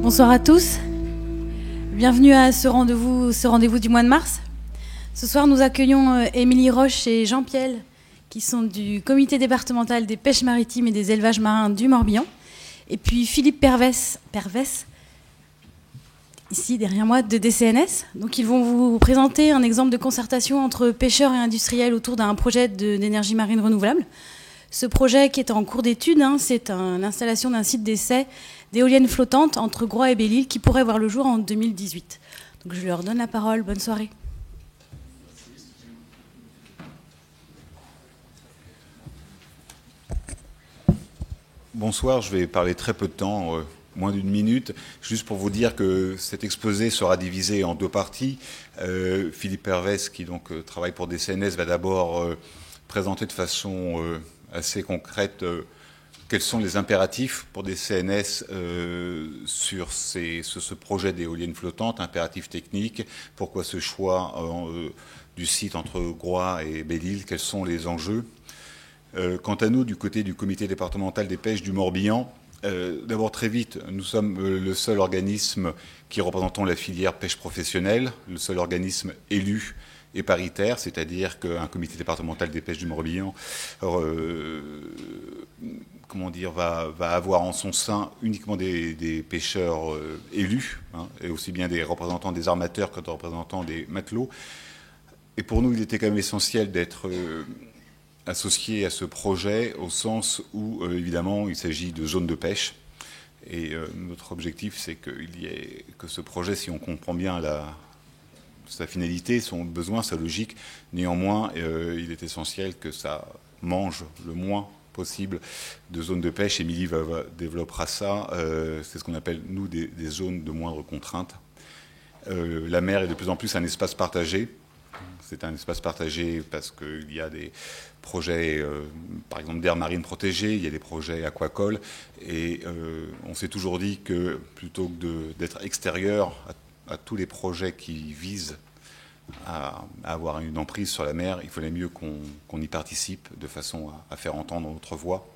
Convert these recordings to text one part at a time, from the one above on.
Bonsoir à tous. Bienvenue à ce rendez-vous du mois de mars. Ce soir, nous accueillons Émilie Roche et Jean Piel, qui sont du comité départemental des pêches maritimes et des élevages marins du Morbihan. Et puis Philippe Pervès, ici derrière moi, de DCNS. Donc ils vont vous présenter un exemple de concertation entre pêcheurs et industriels autour d'un projet d'énergie marine renouvelable. Ce projet qui est en cours d'étude, c'est l'installation d'un site d'essai d'éoliennes flottantes entre Groix et Belle-Île qui pourrait voir le jour en 2018. Donc je leur donne la parole. Bonne soirée. Bonsoir, je vais parler très peu de temps, moins d'une minute, juste pour vous dire que cet exposé sera divisé en deux parties. Philippe Pervès, qui donc travaille pour DCNS, va d'abord présenter de façon assez concrète quels sont les impératifs pour DCNS sur ce projet d'éoliennes flottantes, impératifs techniques, pourquoi ce choix du site entre Groix et Belle-Île, quels sont les enjeux. Quant à nous, du côté du comité départemental des pêches du Morbihan, d'abord très vite, nous sommes le seul organisme qui représentons la filière pêche professionnelle, le seul organisme élu et paritaire, c'est-à-dire qu'un comité départemental des pêches du Morbihan va avoir en son sein uniquement des pêcheurs élus, et aussi bien des représentants des armateurs que des représentants des matelots. Et pour nous, il était quand même essentiel d'être associé à ce projet au sens où, évidemment, il s'agit de zones de pêche. Et notre objectif, c'est que ce projet, si on comprend bien sa finalité, son besoin, sa logique, néanmoins, il est essentiel que ça mange le moins possible de zones de pêche. Émilie développera ça. C'est ce qu'on appelle, nous, des zones de moindre contrainte. La mer est de plus en plus un espace partagé. C'est un espace partagé parce qu'il y a des projets, par exemple, d'aires marines protégées, il y a des projets aquacoles, et on s'est toujours dit que plutôt que d'être extérieur à tous les projets qui visent à avoir une emprise sur la mer, il fallait mieux qu'on y participe de façon à faire entendre notre voix.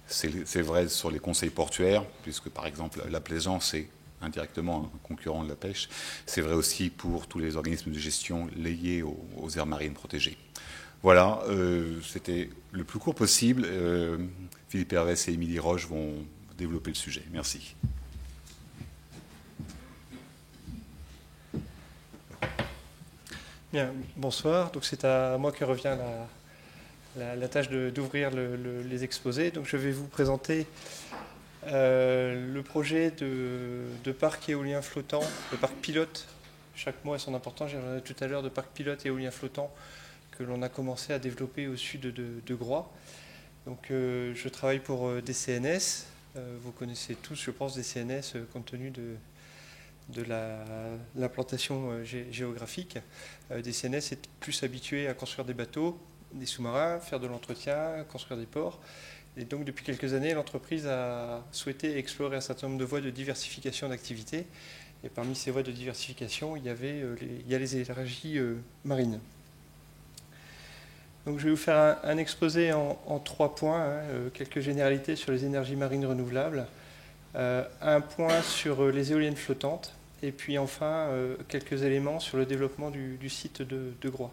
C'est vrai sur les conseils portuaires, puisque par exemple la plaisance est indirectement un concurrent de la pêche. C'est vrai aussi pour tous les organismes de gestion liés aux aires marines protégées. Voilà, c'était le plus court possible. Philippe Pervès et Émilie Roche vont développer le sujet. Merci. Bien, bonsoir. Donc c'est à moi que revient la tâche d'ouvrir les exposés. Donc je vais vous présenter le projet de parc éolien flottant, le parc pilote. Chaque mot a son importance. J'y reviendrai tout à l'heure, de parc pilote éolien flottant que l'on a commencé à développer au sud de Groix. Donc je travaille pour DCNS. Vous connaissez tous, je pense, DCNS compte tenu de l'implantation géographique. DCNS est plus habitué à construire des bateaux, des sous-marins, faire de l'entretien, construire des ports. Et donc depuis quelques années, l'entreprise a souhaité explorer un certain nombre de voies de diversification d'activités. Et parmi ces voies de diversification, il y a les énergies marines. Donc je vais vous faire un exposé en 3 points, quelques généralités sur les énergies marines renouvelables, un point sur les éoliennes flottantes, et puis enfin quelques éléments sur le développement du site de Groix.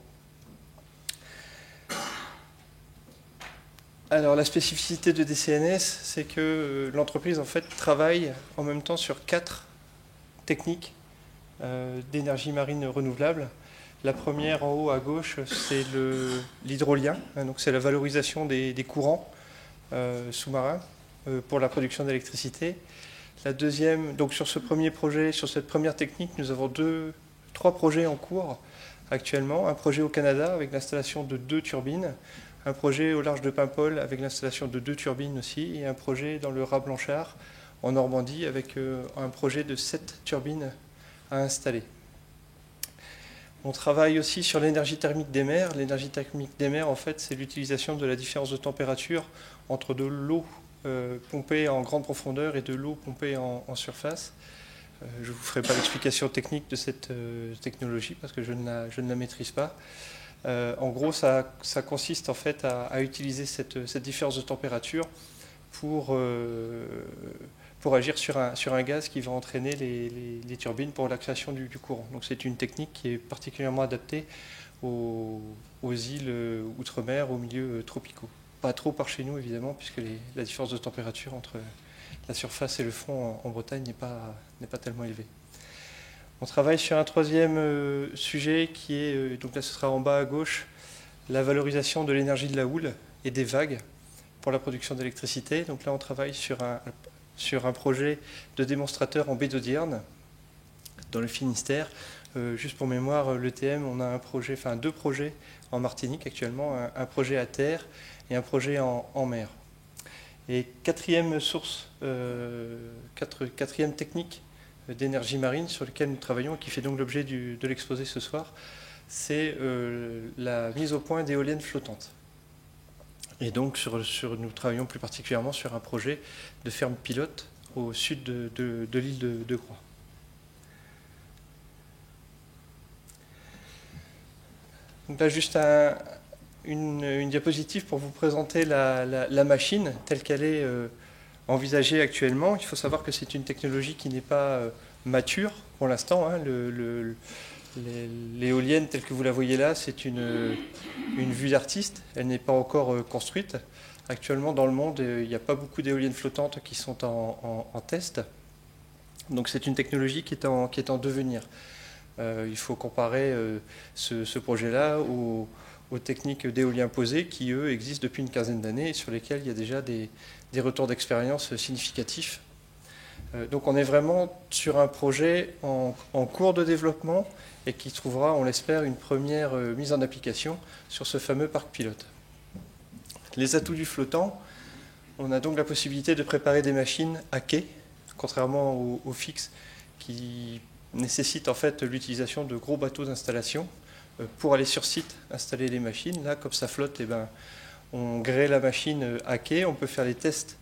Alors la spécificité de DCNS, c'est que l'entreprise en fait travaille en même temps sur 4 techniques d'énergie marine renouvelable. La première en haut à gauche, c'est l'hydrolien, donc c'est la valorisation des courants sous-marins pour la production d'électricité. La deuxième, donc sur ce premier projet, sur cette première technique, nous avons 3 projets en cours actuellement. Un projet au Canada avec l'installation de 2 turbines, un projet au large de Paimpol avec l'installation de 2 turbines aussi, et un projet dans le Raz-Blanchard en Normandie avec un projet de 7 turbines à installer. On travaille aussi sur l'énergie thermique des mers. L'énergie thermique des mers, en fait, c'est l'utilisation de la différence de température entre de l'eau pompée en grande profondeur et de l'eau pompée en surface. Je ne vous ferai pas l'explication technique de cette technologie parce que je ne la maîtrise pas. En gros, ça consiste en fait à utiliser cette différence de température pour pour agir sur un gaz qui va entraîner les turbines pour la création du courant. Donc c'est une technique qui est particulièrement adaptée aux îles outre-mer, aux milieux tropicaux. Pas trop par chez nous évidemment, puisque la différence de température entre la surface et le fond en Bretagne n'est pas tellement élevée. On travaille sur un troisième sujet qui est, donc là ce sera en bas à gauche, la valorisation de l'énergie de la houle et des vagues pour la production d'électricité. Donc là on travaille sur un projet de démonstrateur en baie d'Audierne, dans le Finistère. Juste pour mémoire, l'ETM, on a deux projets en Martinique actuellement, un projet à terre et un projet en mer. Et quatrième technique d'énergie marine sur laquelle nous travaillons, qui fait donc l'objet de l'exposé ce soir, c'est la mise au point d'éoliennes flottantes. Et donc nous travaillons plus particulièrement sur un projet de ferme pilote au sud de l'île de Groix. Donc là, juste une diapositive pour vous présenter la machine telle qu'elle est envisagée actuellement. Il faut savoir que c'est une technologie qui n'est pas mature pour l'instant. Hein. L'éolienne telle que vous la voyez là, c'est une vue d'artiste. Elle n'est pas encore construite. Actuellement, dans le monde, il n'y a pas beaucoup d'éoliennes flottantes qui sont en test. Donc c'est une technologie qui est en devenir. Il faut comparer ce projet-là aux techniques d'éolien posé qui, eux, existent depuis une quinzaine d'années et sur lesquelles il y a déjà des retours d'expérience significatifs. Donc on est vraiment sur un projet en cours de développement et qui trouvera, on l'espère, une première mise en application sur ce fameux parc pilote. Les atouts du flottant, on a donc la possibilité de préparer des machines à quai, contrairement au fixe, qui nécessite en fait l'utilisation de gros bateaux d'installation pour aller sur site installer les machines. Là, comme ça flotte, on grée la machine à quai, on peut faire les tests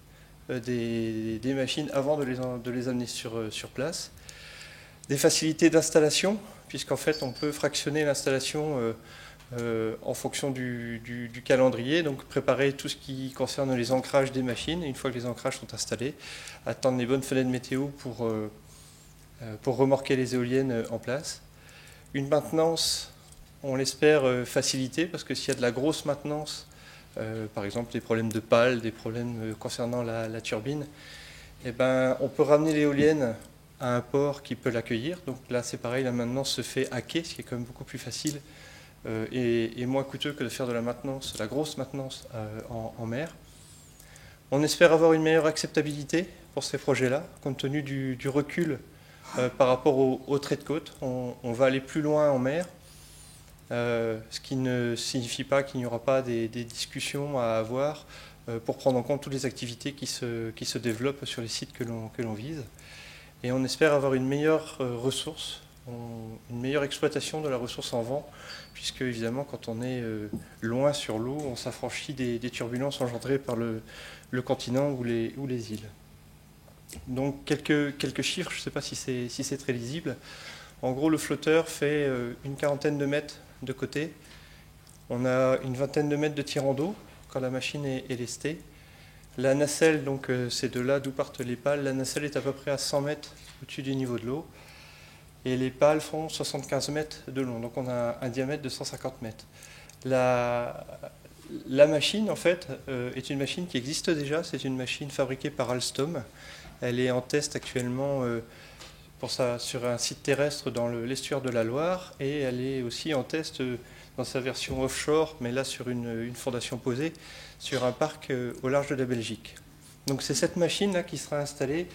des machines avant de les amener sur place. Des facilités d'installation, puisqu'en fait on peut fractionner l'installation en fonction du calendrier, donc préparer tout ce qui concerne les ancrages des machines, et une fois que les ancrages sont installés, attendre les bonnes fenêtres météo pour remorquer les éoliennes en place. Une maintenance, on l'espère, facilitée, parce que s'il y a de la grosse maintenance, par exemple des problèmes de pales, des problèmes concernant la turbine, on peut ramener l'éolienne à un port qui peut l'accueillir. Donc là c'est pareil, la maintenance se fait à quai, ce qui est quand même beaucoup plus facile et moins coûteux que de faire de la maintenance, la grosse maintenance en mer. On espère avoir une meilleure acceptabilité pour ces projets-là, compte tenu du recul par rapport au trait de côte. On va aller plus loin en mer, ce qui ne signifie pas qu'il n'y aura pas des discussions à avoir pour prendre en compte toutes les activités qui se développent sur les sites que l'on vise. Et on espère avoir une meilleure ressource, une meilleure exploitation de la ressource en vent, puisque évidemment quand on est loin sur l'eau, on s'affranchit des turbulences engendrées par le continent ou les îles. Donc quelques chiffres, je ne sais pas si c'est très lisible. En gros, le flotteur fait une quarantaine de mètres de côté. On a une vingtaine de mètres de tirant d'eau quand la machine est lestée. La nacelle, donc c'est de là d'où partent les pales. La nacelle est à peu près à 100 mètres au-dessus du niveau de l'eau. Et les pales font 75 mètres de long. Donc on a un diamètre de 150 mètres. La machine, en fait, est une machine qui existe déjà. C'est une machine fabriquée par Alstom. Elle est en test actuellement sur un site terrestre dans l'estuaire de la Loire. Et elle est aussi en test dans sa version offshore, mais là sur une fondation posée, sur un parc au large de la Belgique. Donc c'est cette machine-là qui sera installée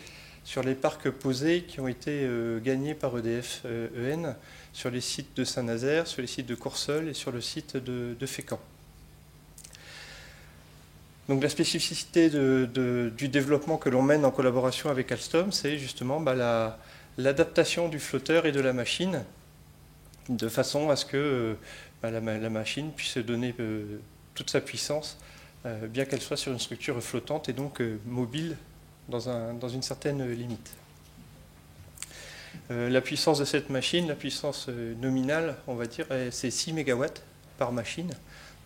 sur les parcs posés qui ont été gagnés par EDF EN, sur les sites de Saint-Nazaire, sur les sites de Courseulles et sur le site de Fécamp. Donc la spécificité du développement que l'on mène en collaboration avec Alstom, c'est justement l'adaptation du flotteur et de la machine, de façon à ce que la machine puisse donner toute sa puissance, bien qu'elle soit sur une structure flottante et donc mobile dans une certaine limite. La puissance de cette machine, la puissance nominale, on va dire, c'est 6 MW par machine.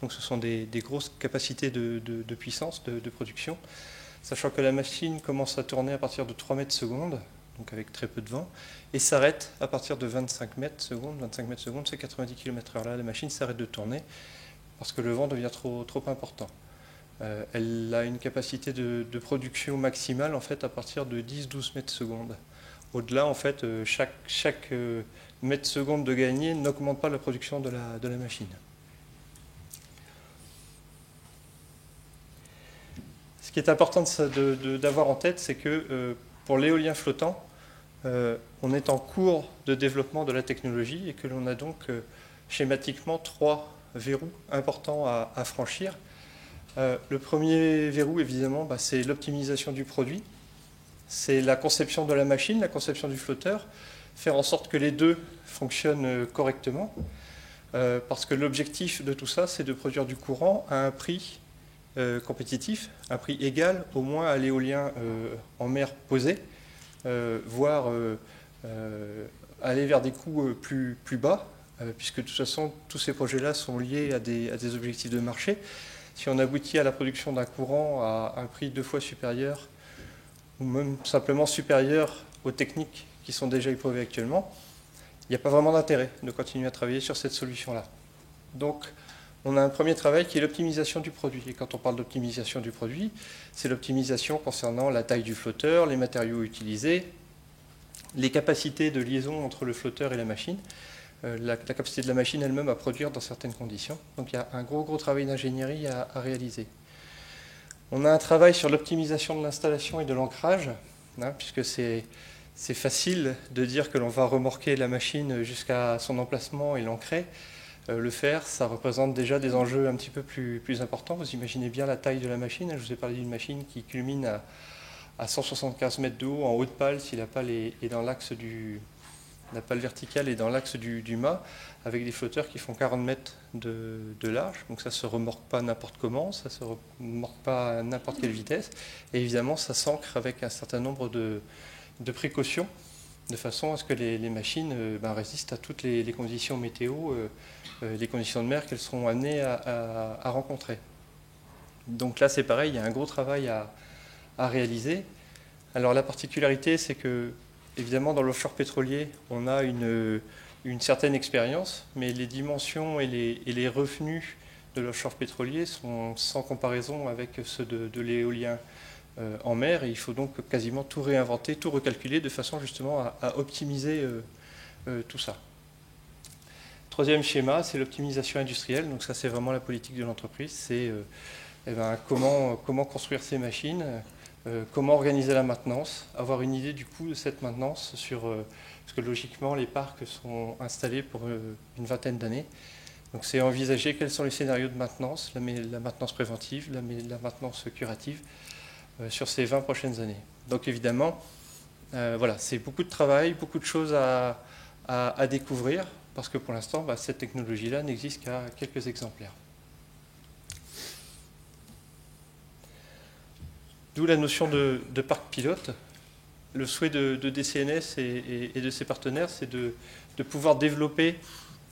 Donc ce sont des grosses capacités de puissance, de production. sachant que la machine commence à tourner à partir de 3 mètres secondes, donc avec très peu de vent, et s'arrête à partir de 25 mètres secondes. 25 mètres secondes, c'est 90 km/h. Là, la machine s'arrête de tourner parce que le vent devient trop important. Elle a une capacité de production maximale en fait, à partir de 10-12 mètres secondes. Au-delà, en fait, chaque mètre seconde de gagné n'augmente pas la production de la machine. Ce qui est important d'avoir en tête, c'est que pour l'éolien flottant, on est en cours de développement de la technologie et que l'on a donc schématiquement 3 verrous importants à franchir. Le premier verrou, évidemment, c'est l'optimisation du produit. C'est la conception de la machine, la conception du flotteur, faire en sorte que les deux fonctionnent correctement. Parce que l'objectif de tout ça, c'est de produire du courant à un prix compétitif, un prix égal au moins à l'éolien en mer posé, voire aller vers des coûts plus bas, puisque de toute façon, tous ces projets-là sont liés à des objectifs de marché. Si on aboutit à la production d'un courant à un prix 2 fois supérieur, ou même simplement supérieur aux techniques qui sont déjà éprouvées actuellement, il n'y a pas vraiment d'intérêt de continuer à travailler sur cette solution-là. Donc, on a un premier travail qui est l'optimisation du produit. Et quand on parle d'optimisation du produit, c'est l'optimisation concernant la taille du flotteur, les matériaux utilisés, les capacités de liaison entre le flotteur et la machine, la capacité de la machine elle-même à produire dans certaines conditions. Donc il y a un gros travail d'ingénierie à réaliser. On a un travail sur l'optimisation de l'installation et de l'ancrage, puisque c'est facile de dire que l'on va remorquer la machine jusqu'à son emplacement et l'ancrer. Le faire, ça représente déjà des enjeux un petit peu plus importants. Vous imaginez bien la taille de la machine. Je vous ai parlé d'une machine qui culmine à 175 mètres de haut en haut de pale si la pale est dans l'axe la pale verticale est dans l'axe du mât, avec des flotteurs qui font 40 mètres de large. Donc ça ne se remorque pas n'importe comment, ça ne se remorque pas à n'importe quelle vitesse. Et évidemment, ça s'ancre avec un certain nombre de précautions, de façon à ce que les machines résistent à toutes les conditions météo, les conditions de mer qu'elles seront amenées à rencontrer. Donc là, c'est pareil, il y a un gros travail à réaliser. Alors la particularité, c'est que, évidemment, dans l'offshore pétrolier, on a une certaine expérience, mais les dimensions et les revenus de l'offshore pétrolier sont sans comparaison avec ceux de l'éolien en mer, et il faut donc quasiment tout réinventer, tout recalculer de façon justement à optimiser tout ça. Troisième schéma, c'est l'optimisation industrielle. Donc ça, c'est vraiment la politique de l'entreprise. C'est comment construire ces machines, comment organiser la maintenance, avoir une idée du coût de cette maintenance parce que logiquement, les parcs sont installés pour une vingtaine d'années. Donc c'est envisager quels sont les scénarios de maintenance, la maintenance préventive, la maintenance curative sur ces 20 prochaines années. Donc évidemment, voilà, c'est beaucoup de travail, beaucoup de choses à découvrir, parce que pour l'instant, cette technologie-là n'existe qu'à quelques exemplaires. D'où la notion de parc pilote. Le souhait de DCNS et de ses partenaires, c'est de pouvoir développer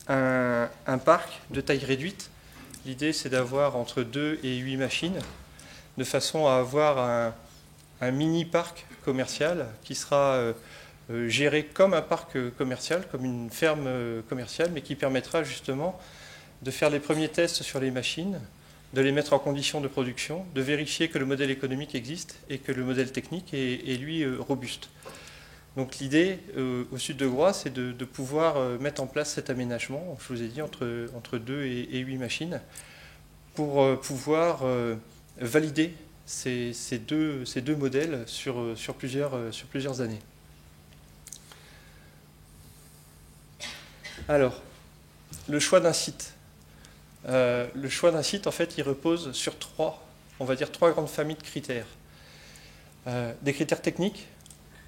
un parc de taille réduite. L'idée, c'est d'avoir entre 2 et 8 machines, de façon à avoir un mini-parc commercial qui sera géré comme un parc commercial, comme une ferme commerciale, mais qui permettra justement de faire les premiers tests sur les machines, de les mettre en condition de production, de vérifier que le modèle économique existe et que le modèle technique est lui, robuste. Donc l'idée, au sud de Groix, c'est de pouvoir mettre en place cet aménagement, je vous ai dit, entre 2 et 8 machines, pour pouvoir valider ces deux modèles sur plusieurs années. Alors, le choix d'un site. Le choix d'un site, en fait, il repose sur trois grandes familles de critères. Des critères techniques,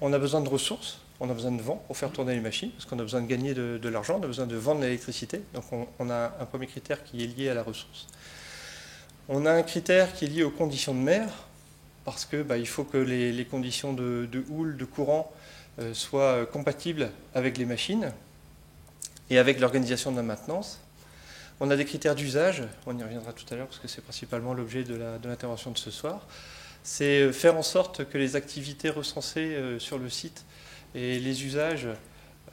on a besoin de ressources, on a besoin de vent pour faire tourner les machines, parce qu'on a besoin de gagner de l'argent, on a besoin de vendre l'électricité. Donc on a un premier critère qui est lié à la ressource. On a un critère qui est lié aux conditions de mer, parce que il faut que les conditions de houle, de courant soient compatibles avec les machines et avec l'organisation de la maintenance. On a des critères d'usage, on y reviendra tout à l'heure parce que c'est principalement l'objet de l'intervention de ce soir. c'est faire en sorte que les activités recensées sur le site et les usages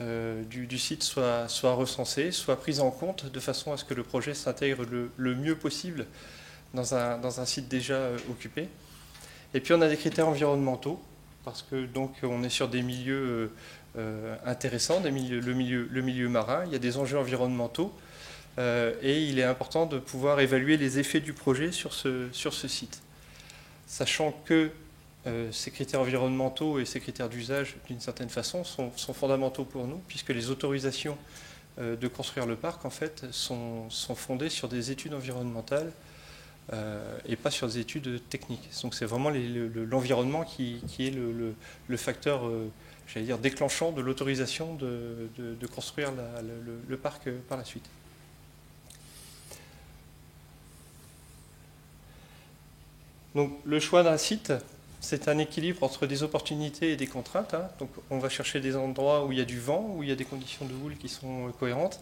du site soient recensés, soient pris en compte de façon à ce que le projet s'intègre le mieux possible dans un site déjà occupé. Et puis on a des critères environnementaux, parce que donc on est sur des milieux intéressants, le milieu marin, il y a des enjeux environnementaux, et il est important de pouvoir évaluer les effets du projet sur ce site. Sachant que ces critères environnementaux et ces critères d'usage, d'une certaine façon, sont fondamentaux pour nous, puisque les autorisations de construire le parc, en fait, sont fondées sur des études environnementales et pas sur des études techniques. Donc c'est vraiment l'environnement qui est le facteur, j'allais dire, déclenchant de l'autorisation de construire le parc par la suite. Donc le choix d'un site, c'est un équilibre entre des opportunités et des contraintes. Donc on va chercher des endroits où il y a du vent, où il y a des conditions de houle qui sont cohérentes.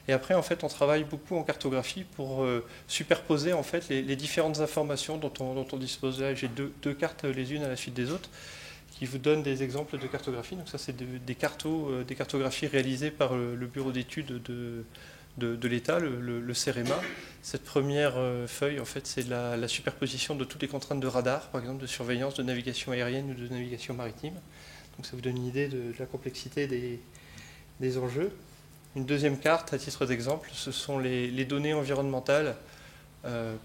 Et après, en fait, on travaille beaucoup en cartographie pour superposer en fait, les différentes informations dont on dispose là. J'ai deux cartes les unes à la suite des autres qui vous donnent des exemples de cartographie. Donc ça, c'est des cartographies réalisées par le bureau d'études de l'État, le CEREMA. Cette première feuille, en fait, c'est la superposition de toutes les contraintes de radar, par exemple de surveillance, de navigation aérienne ou de navigation maritime. Donc ça vous donne une idée de la complexité des enjeux. Une deuxième carte, à titre d'exemple, ce sont les données environnementales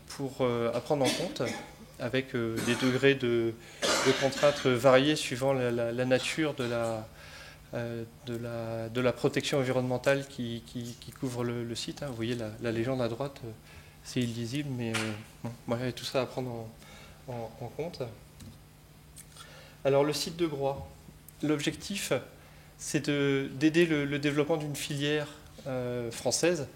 pour à prendre en compte, avec des degrés de contraintes variés suivant la nature de la protection environnementale qui couvre le site. Vous voyez la légende à droite, c'est illisible, mais bon, il y a tout ça à prendre en compte. Alors le site de Groix, l'objectif c'est d'aider le développement d'une filière française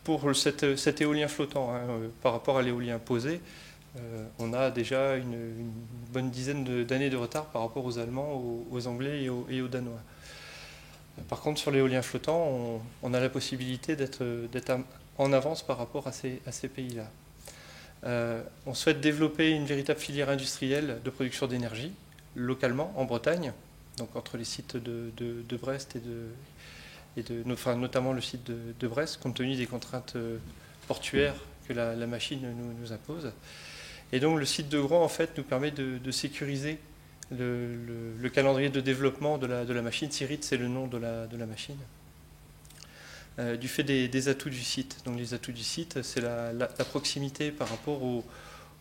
pour cet éolien flottant. Par rapport à l'éolien posé, on a déjà une bonne dizaine d'années de retard par rapport aux Allemands, aux Anglais et aux Danois. Par contre, sur l'éolien flottant, on a la possibilité d'être en avance par rapport à ces pays-là. On souhaite développer une véritable filière industrielle de production d'énergie, localement, en Bretagne, donc entre les sites de Brest enfin, notamment le site de Brest, compte tenu des contraintes portuaires que la machine nous impose. Et donc le site de Groix, en fait, nous permet de sécuriser le calendrier de développement de la machine. CIRIT, c'est le nom de la machine. Du fait des atouts du site. Donc les atouts du site, c'est la proximité par rapport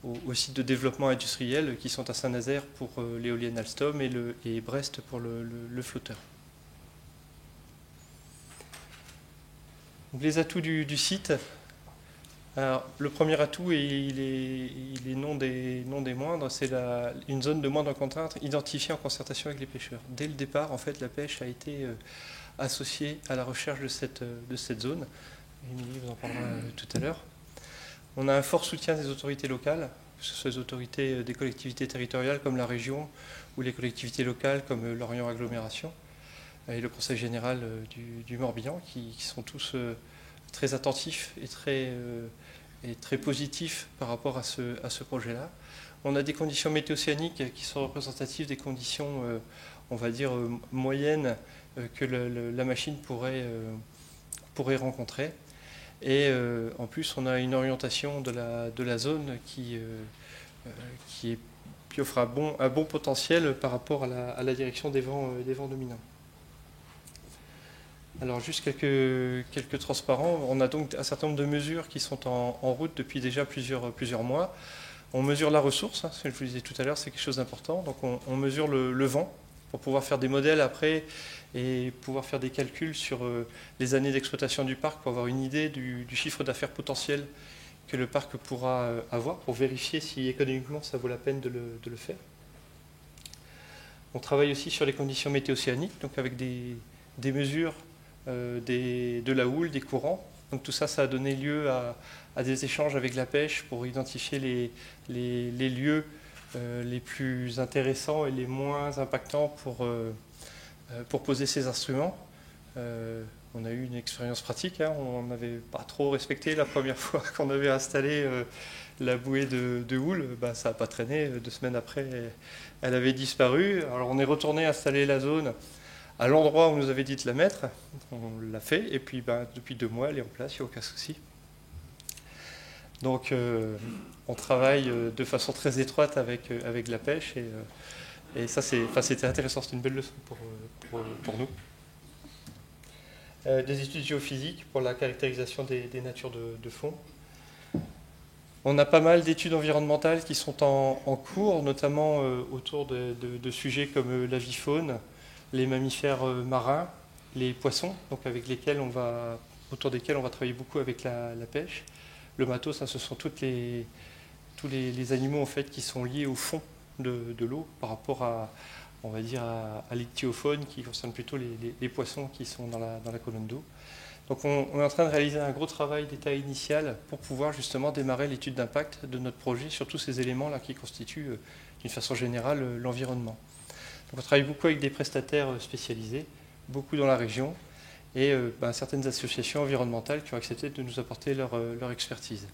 aux sites de développement industriel qui sont à Saint-Nazaire pour l'éolienne Alstom et Brest pour le flotteur. Donc les atouts du site. Alors, le premier atout, il est non des moindres, c'est une zone de moindre contrainte identifiée en concertation avec les pêcheurs. Dès le départ, en fait, la pêche a été associée à la recherche de cette zone. Émilie vous en parlera tout à l'heure. On a un fort soutien des autorités locales, que ce soit les autorités des collectivités territoriales comme la région ou les collectivités locales comme l'Orient Agglomération et le Conseil général du Morbihan qui sont tous très attentifs et très positifs par rapport à ce projet-là. On a des conditions météocéaniques qui sont représentatives des conditions, on va dire, moyennes que la machine pourrait rencontrer. Et en plus, on a une orientation de la zone qui offre un bon potentiel par rapport à la direction des vents dominants. Alors juste quelques transparents. On a donc un certain nombre de mesures qui sont en route depuis déjà plusieurs mois. On mesure la ressource, ce que je vous disais tout à l'heure, c'est quelque chose d'important. Donc on mesure le vent pour pouvoir faire des modèles après et pouvoir faire des calculs sur les années d'exploitation du parc pour avoir une idée du chiffre d'affaires potentiel que le parc pourra avoir pour vérifier si économiquement ça vaut la peine de le faire. On travaille aussi sur les conditions météocéaniques, donc avec des mesures de la houle, des courants. Donc tout ça, ça a donné lieu à des échanges avec la pêche pour identifier les lieux les plus intéressants et les moins impactants pour poser ces instruments. On a eu une expérience pratique, on n'avait pas trop respecté la première fois qu'on avait installé la bouée de houle, ça n'a pas traîné. 2 semaines après, elle avait disparu. Alors on est retourné installer la zone à l'endroit où on nous avait dit de la mettre. On l'a fait. Et puis depuis 2 mois, elle est en place, il n'y a aucun souci. Donc on travaille de façon très étroite avec la pêche. Et ça, c'était intéressant. C'était une belle leçon pour nous. Des études géophysiques pour la caractérisation des natures de fond. On a pas mal d'études environnementales qui sont en cours, notamment autour de sujets comme l'avifaune, les mammifères marins, les poissons, donc autour desquels on va travailler beaucoup avec la pêche. Le matos, ce sont tous les animaux en fait, qui sont liés au fond de l'eau par rapport à, on va dire, à l'ichthyofaune qui concerne plutôt les poissons qui sont dans la colonne d'eau. Donc on est en train de réaliser un gros travail d'état initial pour pouvoir justement démarrer l'étude d'impact de notre projet sur tous ces éléments-là qui constituent d'une façon générale l'environnement. Donc on travaille beaucoup avec des prestataires spécialisés, beaucoup dans la région, et certaines associations environnementales qui ont accepté de nous apporter leur expertise.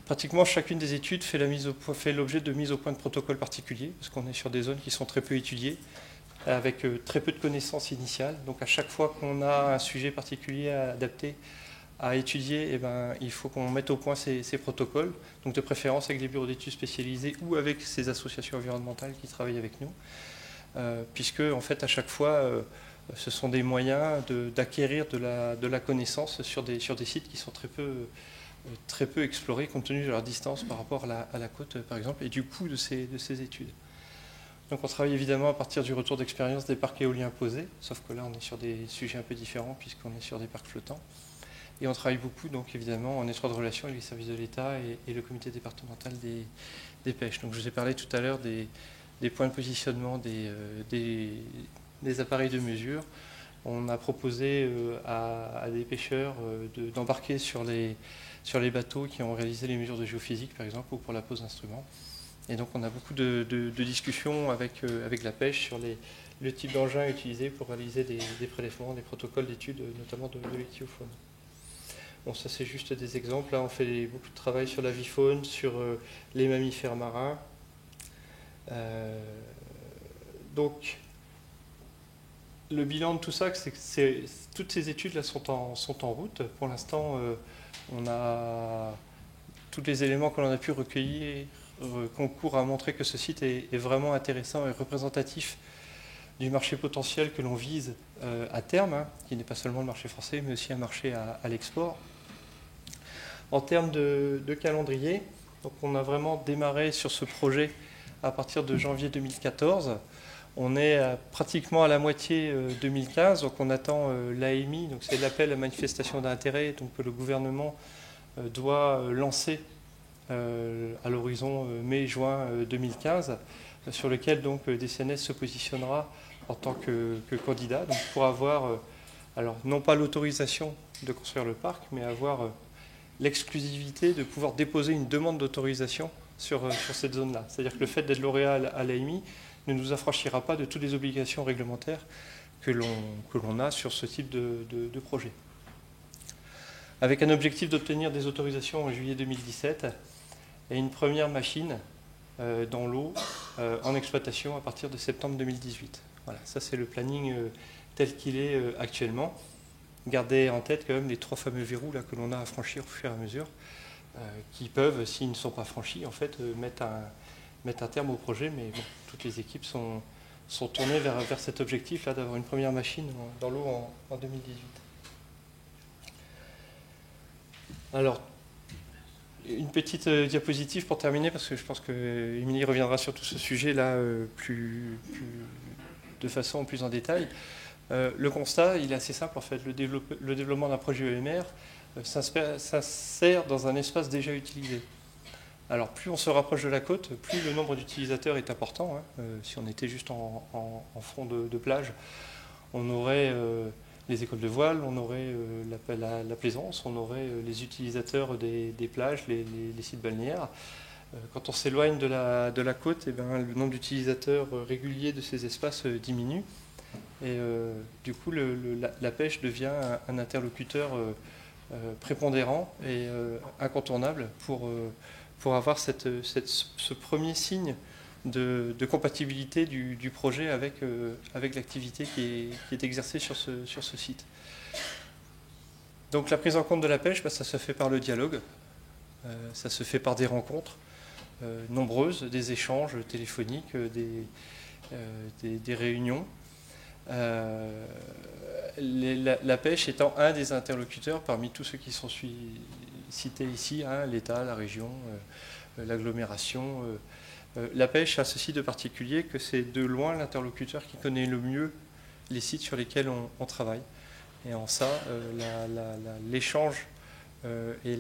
Pratiquement chacune des études fait l'objet de mise au point de protocoles particuliers, parce qu'on est sur des zones qui sont très peu étudiées, avec très peu de connaissances initiales. Donc à chaque fois qu'on a un sujet particulier à adapter, à étudier, il faut qu'on mette au point ces protocoles, donc de préférence avec des bureaux d'études spécialisés ou avec ces associations environnementales qui travaillent avec nous, puisque en fait à chaque fois, ce sont des moyens d'acquérir de la connaissance sur des sites qui sont très peu explorés compte tenu de leur distance par rapport à la côte par exemple, et du coût de ces études. Donc on travaille évidemment à partir du retour d'expérience des parcs éoliens posés, sauf que là on est sur des sujets un peu différents puisqu'on est sur des parcs flottants. Et on travaille beaucoup donc évidemment en étroite relation avec les services de l'État et le comité départemental des pêches. Donc je vous ai parlé tout à l'heure des points de positionnement des appareils de mesure. On a proposé à des pêcheurs d'embarquer sur les bateaux qui ont réalisé les mesures de géophysique par exemple ou pour la pose d'instruments. Et donc on a beaucoup de discussions avec la pêche sur le type d'engin utilisé pour réaliser des prélèvements, des protocoles d'études, notamment de l'ichthyofaune. Bon, ça c'est juste des exemples. Là on fait beaucoup de travail sur l'avifaune, sur les mammifères marins. Donc le bilan de tout ça, c'est que toutes ces études-là sont en route. Pour l'instant, on a tous les éléments que l'on a pu recueillir concourent à montrer que ce site est vraiment intéressant et représentatif du marché potentiel que l'on vise à terme, qui n'est pas seulement le marché français, mais aussi un marché à l'export. En termes de calendrier, donc on a vraiment démarré sur ce projet à partir de janvier 2014. On est pratiquement à la moitié 2015, donc on attend l'AMI, donc c'est l'appel à manifestation d'intérêt, donc que le gouvernement doit lancer à l'horizon mai-juin 2015, sur lequel donc DCNS se positionnera en tant que candidat, donc pour avoir, alors non pas l'autorisation de construire le parc, mais avoir l'exclusivité de pouvoir déposer une demande d'autorisation sur cette zone-là. C'est-à-dire que le fait d'être lauréat à l'AMI ne nous affranchira pas de toutes les obligations réglementaires que l'on a sur ce type de projet. Avec un objectif d'obtenir des autorisations en juillet 2017 et une première machine dans l'eau en exploitation à partir de septembre 2018. Voilà, ça c'est le planning tel qu'il est actuellement. Gardez en tête quand même les 3 fameux verrous là, que l'on a à franchir au fur et à mesure, qui peuvent, s'ils ne sont pas franchis, en fait, mettre un terme au projet, mais bon, toutes les équipes sont tournées vers cet objectif là d'avoir une première machine dans l'eau en 2018. Alors, une petite diapositive pour terminer, parce que je pense que Émilie reviendra sur tout ce sujet-là de façon plus en détail. Le constat, il est assez simple en fait. Le développement d'un projet EMR s'insère dans un espace déjà utilisé. Alors plus on se rapproche de la côte, plus le nombre d'utilisateurs est important. Si on était juste en front de plage, on aurait les écoles de voile, on aurait la plaisance, on aurait les utilisateurs des plages, les sites balnéaires. Quand on s'éloigne de la côte, le nombre d'utilisateurs réguliers de ces espaces diminue. Et du coup, la pêche devient un interlocuteur prépondérant et incontournable pour avoir ce premier signe de compatibilité du projet avec l'activité qui est exercée sur ce site. Donc la prise en compte de la pêche, ça se fait par le dialogue, ça se fait par des rencontres nombreuses, des échanges téléphoniques, des réunions. La pêche étant un des interlocuteurs parmi tous ceux qui sont cités ici, l'État, la région, l'agglomération. La pêche a ceci de particulier que c'est de loin l'interlocuteur qui connaît le mieux les sites sur lesquels on travaille. Et en ça, l'échange et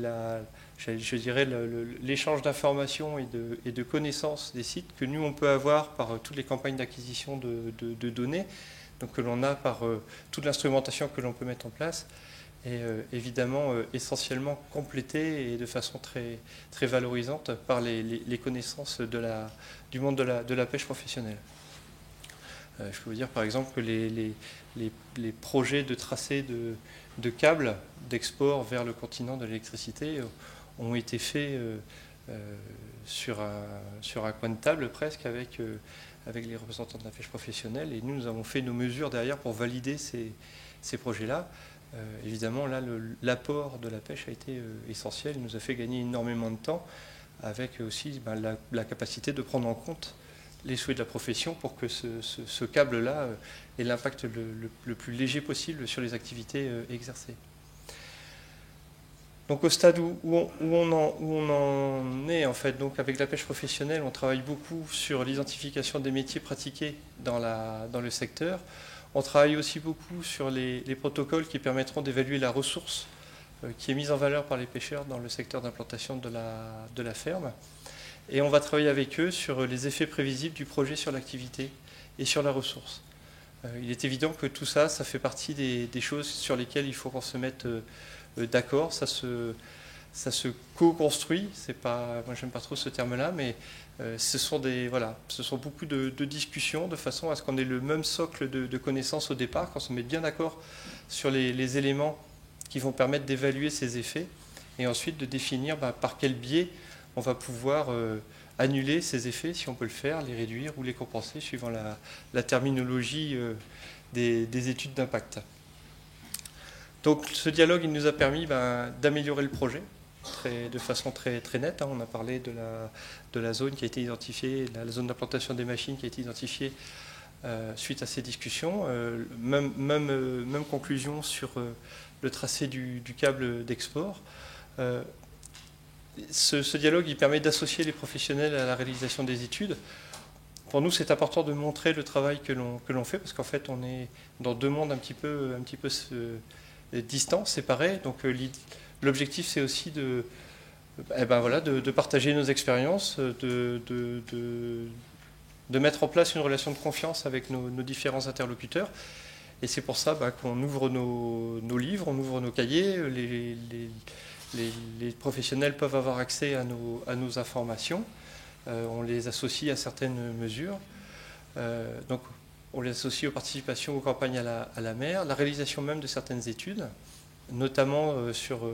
je dirais l'échange d'informations et de connaissances des sites que nous on peut avoir par toutes les campagnes d'acquisition de données, donc que l'on a par toute l'instrumentation que l'on peut mettre en place, est évidemment essentiellement complétée et de façon très, très valorisante par les connaissances du monde de la pêche professionnelle. Je peux vous dire par exemple que les projets de tracés de câbles d'export vers le continent de l'électricité ont été faits sur un coin de table presque avec les représentants de la pêche professionnelle, et nous avons fait nos mesures derrière pour valider ces projets-là. Évidemment, là, l'apport de la pêche a été essentiel, il nous a fait gagner énormément de temps, avec aussi la capacité de prendre en compte les souhaits de la profession pour que ce câble-là ait l'impact le plus léger possible sur les activités exercées. Donc au stade où on en est, en fait, donc avec la pêche professionnelle, on travaille beaucoup sur l'identification des métiers pratiqués dans le secteur. On travaille aussi beaucoup sur les protocoles qui permettront d'évaluer la ressource qui est mise en valeur par les pêcheurs dans le secteur d'implantation de la ferme. Et on va travailler avec eux sur les effets prévisibles du projet sur l'activité et sur la ressource. Il est évident que tout ça, ça fait partie des choses sur lesquelles il faut qu'on se mette d'accord. Ça se co-construit. Moi, j'aime pas trop ce terme-là, mais ce sont beaucoup de discussions de façon à ce qu'on ait le même socle de connaissances au départ, qu'on se mette bien d'accord sur les éléments qui vont permettre d'évaluer ces effets, et ensuite de définir par quel biais on va pouvoir annuler ces effets, si on peut le faire, les réduire ou les compenser, suivant la terminologie des études d'impact. Donc ce dialogue, il nous a permis d'améliorer le projet de façon très, très nette. On a parlé de la zone qui a été identifiée, la zone d'implantation des machines qui a été identifiée suite à ces discussions. Même conclusion sur le tracé du câble d'export. Ce dialogue, il permet d'associer les professionnels à la réalisation des études. Pour nous, c'est important de montrer le travail que l'on fait, parce qu'en fait, on est dans deux mondes un petit peu distants, séparés. Donc, l'objectif, c'est aussi de partager nos expériences, de mettre en place une relation de confiance avec nos différents interlocuteurs. Et c'est pour ça qu'on ouvre nos livres, on ouvre nos cahiers. Les professionnels peuvent avoir accès à nos informations. On les associe à certaines mesures. Donc, on les associe aux participations aux campagnes à la mer, la réalisation même de certaines études, notamment sur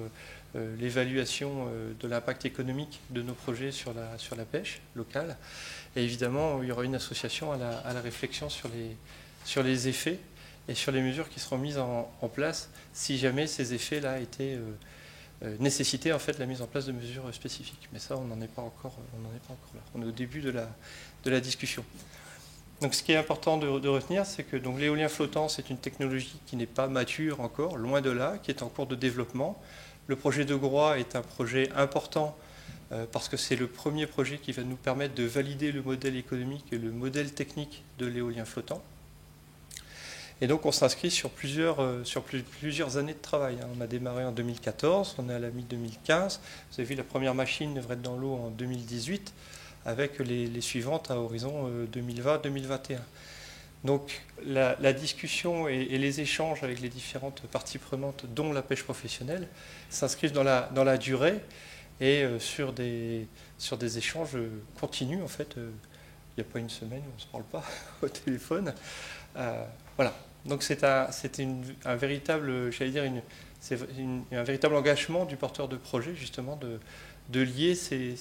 l'évaluation de l'impact économique de nos projets sur la pêche locale. Et évidemment, il y aura une association à la réflexion sur les effets et sur les mesures qui seront mises en place si jamais ces effets-là étaient nécessiter en fait la mise en place de mesures spécifiques. Mais ça, on n'en est pas encore là. On est au début de la discussion. Donc ce qui est important de retenir, c'est que l'éolien flottant, c'est une technologie qui n'est pas mature encore, loin de là, qui est en cours de développement. Le projet de Groix est un projet important parce que c'est le premier projet qui va nous permettre de valider le modèle économique et le modèle technique de l'éolien flottant. Et donc on s'inscrit sur plusieurs années de travail. On a démarré en 2014, on est à la mi-2015. Vous avez vu, la première machine devrait être dans l'eau en 2018, avec les suivantes à horizon 2020-2021. Donc la discussion et les échanges avec les différentes parties prenantes, dont la pêche professionnelle, s'inscrivent dans la durée et sur des échanges continus. En fait, il n'y a pas une semaine où on ne se parle pas au téléphone. Voilà. Donc c'était un véritable, j'allais dire, c'est un véritable engagement du porteur de projet, justement, de lier ces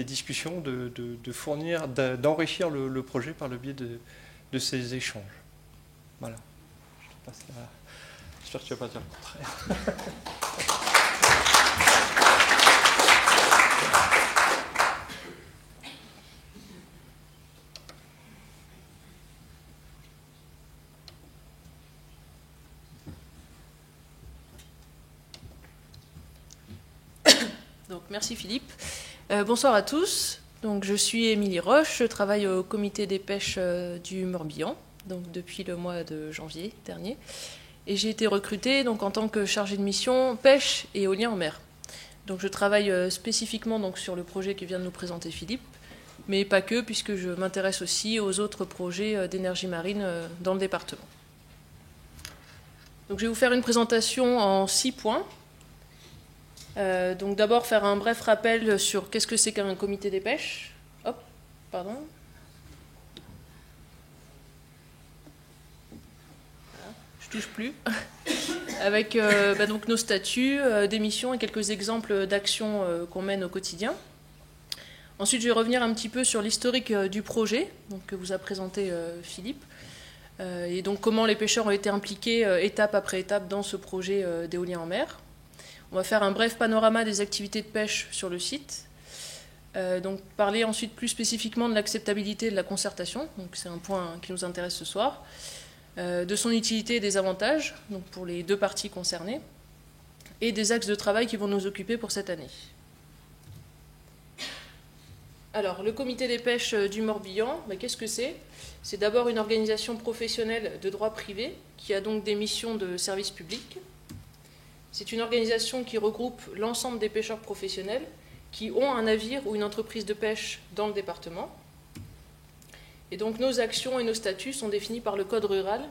discussions, de fournir, d'enrichir le projet par le biais de ces échanges. Voilà. Je te passe là. J'espère que tu ne vas pas dire le contraire. Donc, merci Philippe. Bonsoir à tous. Donc, je suis Émilie Roche, je travaille au comité des pêches du Morbihan, donc depuis le mois de janvier dernier. Et j'ai été recrutée donc, en tant que chargée de mission pêche et éolien en mer. Donc, je travaille spécifiquement donc, sur le projet que vient de nous présenter Philippe, mais pas que, puisque je m'intéresse aussi aux autres projets d'énergie marine dans le département. Donc, je vais vous faire une présentation en 6 points. Donc d'abord faire un bref rappel sur qu'est-ce que c'est qu'un comité des pêches. Hop, pardon. Voilà, je touche plus. Avec donc nos statuts, des missions et quelques exemples d'actions qu'on mène au quotidien. Ensuite, je vais revenir un petit peu sur l'historique du projet donc, que vous a présenté Philippe. Et donc comment les pêcheurs ont été impliqués étape après étape dans ce projet d'éolien en mer. On va faire un bref panorama des activités de pêche sur le site. Donc parler ensuite plus spécifiquement de l'acceptabilité de la concertation, donc c'est un point qui nous intéresse ce soir, de son utilité et des avantages, donc pour les 2 parties concernées, et des axes de travail qui vont nous occuper pour cette année. Alors, le comité des pêches du Morbihan, qu'est-ce que c'est ? C'est d'abord une organisation professionnelle de droit privé qui a donc des missions de service public. C'est une organisation qui regroupe l'ensemble des pêcheurs professionnels qui ont un navire ou une entreprise de pêche dans le département. Et donc nos actions et nos statuts sont définis par le Code rural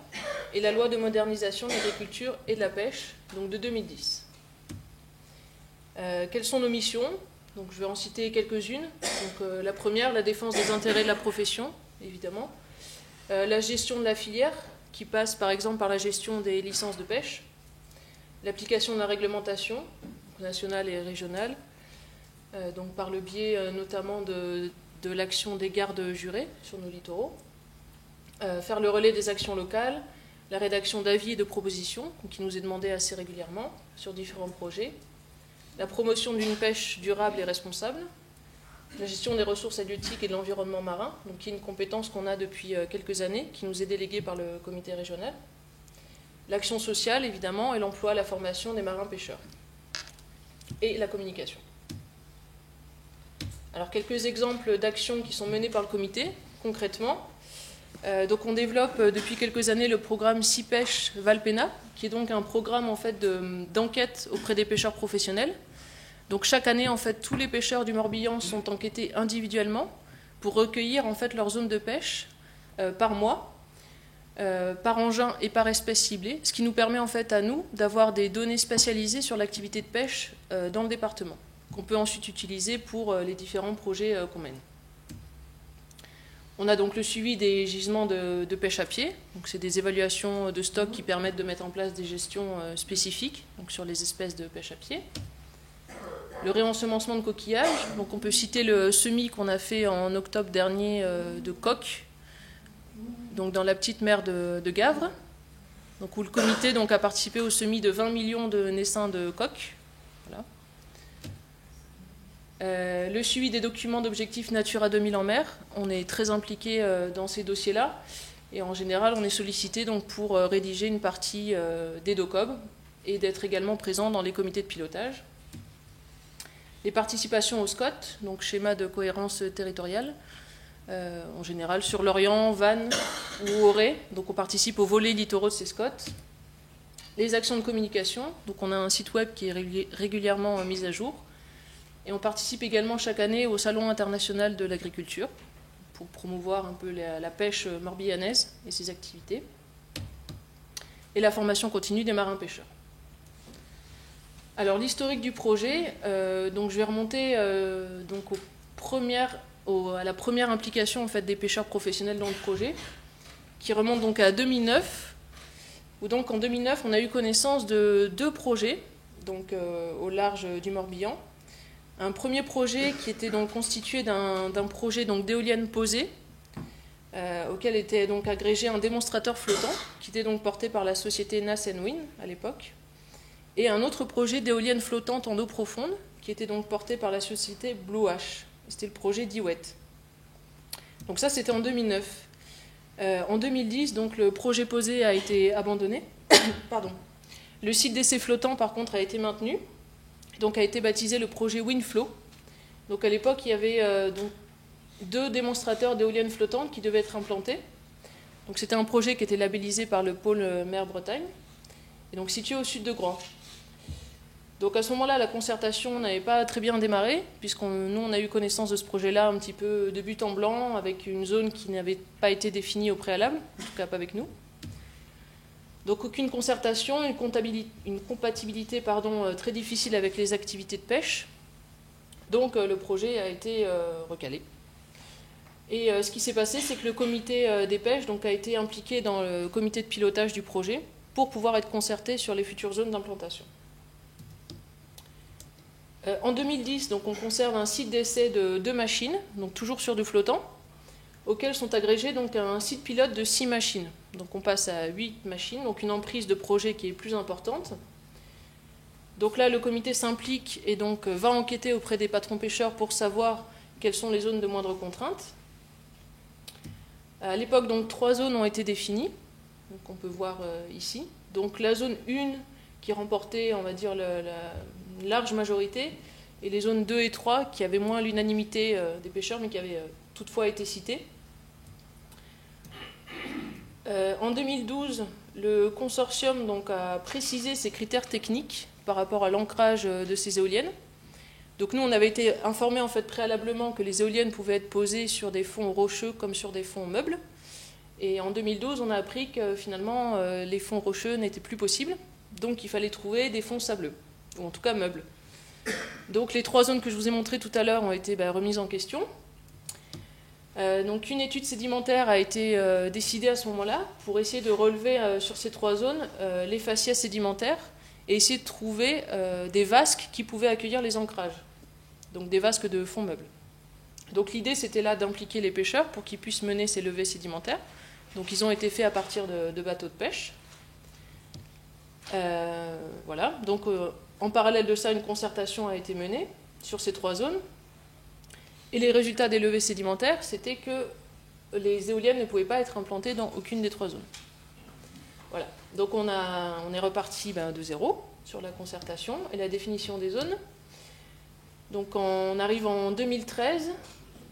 et la loi de modernisation de l'agriculture et de la pêche, donc de 2010. Quelles sont nos missions ? Donc, je vais en citer quelques-unes. Donc, la première, la défense des intérêts de la profession, évidemment. La gestion de la filière, qui passe par exemple par la gestion des licences de pêche. L'application de la réglementation nationale et régionale, donc par le biais notamment de l'action des gardes jurés sur nos littoraux. Faire le relais des actions locales, la rédaction d'avis et de propositions, qui nous est demandée assez régulièrement sur différents projets. La promotion d'une pêche durable et responsable. La gestion des ressources halieutiques et de l'environnement marin, donc qui est une compétence qu'on a depuis quelques années, qui nous est déléguée par le comité régional. L'action sociale, évidemment, et l'emploi, la formation des marins-pêcheurs. Et la communication. Alors, quelques exemples d'actions qui sont menées par le comité, concrètement. Donc, on développe depuis quelques années le programme Sea Pêche Valpena, qui est donc un programme en fait, d'enquête auprès des pêcheurs professionnels. Donc, chaque année, en fait, tous les pêcheurs du Morbihan sont enquêtés individuellement pour recueillir en fait, leur zone de pêche par mois. Par engin et par espèce ciblée, ce qui nous permet en fait à nous d'avoir des données spécialisées sur l'activité de pêche dans le département, qu'on peut ensuite utiliser pour les différents projets qu'on mène. On a donc le suivi des gisements de pêche à pied, donc c'est des évaluations de stock qui permettent de mettre en place des gestions spécifiques donc sur les espèces de pêche à pied. Le réensemencement de coquillages, donc on peut citer le semis qu'on a fait en octobre dernier de coques, donc dans la petite mer de Gavre, donc où le comité donc, a participé au semis de 20 millions de naissins de coques. Voilà. Le suivi des documents d'objectifs Natura 2000 en mer, on est très impliqué dans ces dossiers-là, et en général on est sollicité donc, pour rédiger une partie des DOCOB et d'être également présent dans les comités de pilotage. Les participations au SCOT, donc schéma de cohérence territoriale, en général sur l'Orient, Vannes ou Auray. Donc on participe aux volets littoraux de ces SCOT. Les actions de communication, donc on a un site web qui est régulièrement mis à jour. Et on participe également chaque année au Salon international de l'agriculture pour promouvoir un peu la pêche morbihanaise et ses activités. Et la formation continue des marins-pêcheurs. Alors l'historique du projet, donc je vais remonter donc à la première implication en fait, des pêcheurs professionnels dans le projet, qui remonte donc à 2009. où donc en 2009, on a eu connaissance de 2 projets, donc au large du Morbihan. Un premier projet qui était donc constitué d'un projet d'éoliennes posées, auquel était donc agrégé un démonstrateur flottant, qui était donc porté par la société Nass & Win à l'époque, et un autre projet d'éoliennes flottantes en eau profonde, qui était donc porté par la société Blue Ash. C'était le projet DIWET. Donc ça, c'était en 2009. En 2010, donc, le projet posé a été abandonné. Pardon. Le site d'essai flottant, par contre, a été maintenu. Donc a été baptisé le projet WindFlow. Donc à l'époque, il y avait donc 2 démonstrateurs d'éoliennes flottantes qui devaient être implantés. Donc c'était un projet qui était labellisé par le pôle Mer Bretagne, et donc situé au sud de Groix. Donc à ce moment-là, la concertation n'avait pas très bien démarré, nous on a eu connaissance de ce projet-là un petit peu de but en blanc, avec une zone qui n'avait pas été définie au préalable, en tout cas pas avec nous. Donc aucune concertation, une compatibilité très difficile avec les activités de pêche. Donc le projet a été recalé. Et ce qui s'est passé, c'est que le comité des pêches donc, a été impliqué dans le comité de pilotage du projet pour pouvoir être concerté sur les futures zones d'implantation. En 2010, donc, on conserve un site d'essai de 2 machines, donc toujours sur du flottant, auxquelles sont agrégés donc, un site pilote de 6 machines. Donc on passe à 8 machines, donc une emprise de projet qui est plus importante. Donc là, le comité s'implique et donc va enquêter auprès des patrons pêcheurs pour savoir quelles sont les zones de moindre contrainte. À l'époque, donc 3 zones ont été définies, donc on peut voir ici. Donc la zone 1 qui remportait, on va dire, la large majorité, et les zones 2 et 3 qui avaient moins l'unanimité des pêcheurs, mais qui avaient toutefois été citées. En 2012, le consortium donc, a précisé ses critères techniques par rapport à l'ancrage de ces éoliennes. Donc nous, on avait été informés en fait, préalablement que les éoliennes pouvaient être posées sur des fonds rocheux comme sur des fonds meubles. Et en 2012, on a appris que finalement, les fonds rocheux n'étaient plus possibles. Donc il fallait trouver des fonds sableux, ou en tout cas meubles. Donc les 3 zones que je vous ai montrées tout à l'heure ont été remises en question. Donc une étude sédimentaire a été décidée à ce moment-là pour essayer de relever sur ces 3 zones les faciès sédimentaires et essayer de trouver des vasques qui pouvaient accueillir les ancrages, donc des vasques de fonds meubles. Donc l'idée c'était là d'impliquer les pêcheurs pour qu'ils puissent mener ces levées sédimentaires. Donc ils ont été faits à partir de bateaux de pêche. Voilà. Donc en parallèle de ça, une concertation a été menée sur ces 3 zones. Et les résultats des levées sédimentaires, c'était que les éoliennes ne pouvaient pas être implantées dans aucune des 3 zones. Voilà. Donc on est reparti de zéro sur la concertation et la définition des zones. Donc on arrive en 2013.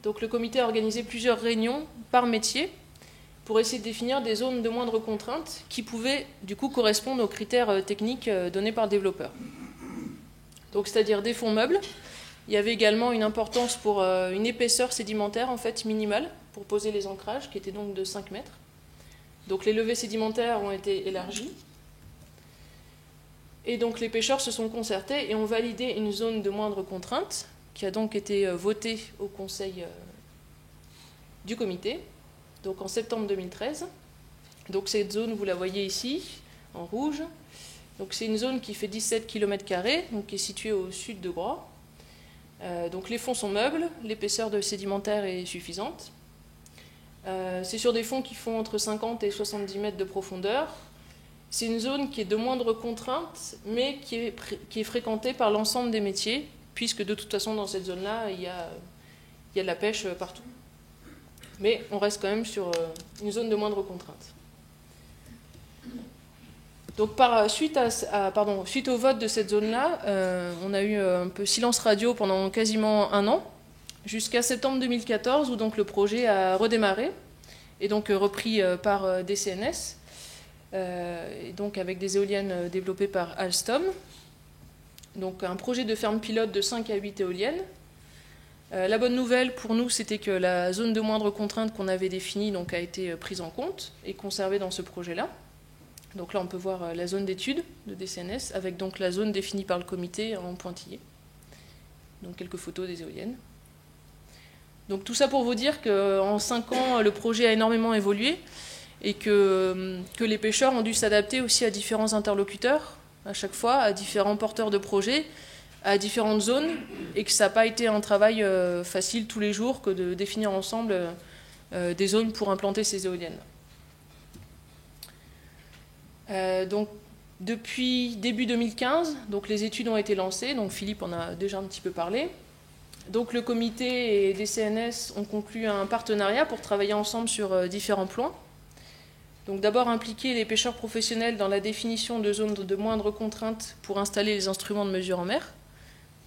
Donc le comité a organisé plusieurs réunions par métier pour essayer de définir des zones de moindre contrainte qui pouvaient du coup correspondre aux critères techniques donnés par le développeur. Donc c'est-à-dire des fonds meubles. Il y avait également une importance pour une épaisseur sédimentaire en fait minimale pour poser les ancrages qui était donc de 5 mètres. Donc les levées sédimentaires ont été élargies. Et donc les pêcheurs se sont concertés et ont validé une zone de moindre contrainte qui a donc été votée au conseil du comité, donc en septembre 2013. Donc cette zone, vous la voyez ici, en rouge. Donc c'est une zone qui fait 17 km², donc qui est située au sud de Groix. Donc les fonds sont meubles, l'épaisseur de sédimentaire est suffisante. C'est sur des fonds qui font entre 50 et 70 mètres de profondeur. C'est une zone qui est de moindre contrainte, mais qui est fréquentée par l'ensemble des métiers, puisque de toute façon, dans cette zone-là, il y a de la pêche partout. Mais on reste quand même sur une zone de moindre contrainte. Donc suite au vote de cette zone-là, on a eu un peu silence radio pendant quasiment 1 an, jusqu'à septembre 2014, où donc le projet a redémarré, et donc repris par DCNS, et donc avec des éoliennes développées par Alstom. Donc un projet de ferme pilote de 5 à 8 éoliennes. La bonne nouvelle pour nous, c'était que la zone de moindre contrainte qu'on avait définie donc, a été prise en compte et conservée dans ce projet-là. Donc là, on peut voir la zone d'étude de DCNS, avec donc la zone définie par le comité en pointillé. Donc quelques photos des éoliennes. Donc tout ça pour vous dire qu'en 5 ans, le projet a énormément évolué. et que les pêcheurs ont dû s'adapter aussi à différents interlocuteurs, à chaque fois, à différents porteurs de projets, à différentes zones, et que ça n'a pas été un travail facile tous les jours que de définir ensemble des zones pour implanter ces éoliennes. Donc, depuis début 2015, donc les études ont été lancées, donc Philippe en a déjà un petit peu parlé. Donc le comité et des CNS ont conclu un partenariat pour travailler ensemble sur différents plans. Donc d'abord impliquer les pêcheurs professionnels dans la définition de zones de moindre contrainte pour installer les instruments de mesure en mer.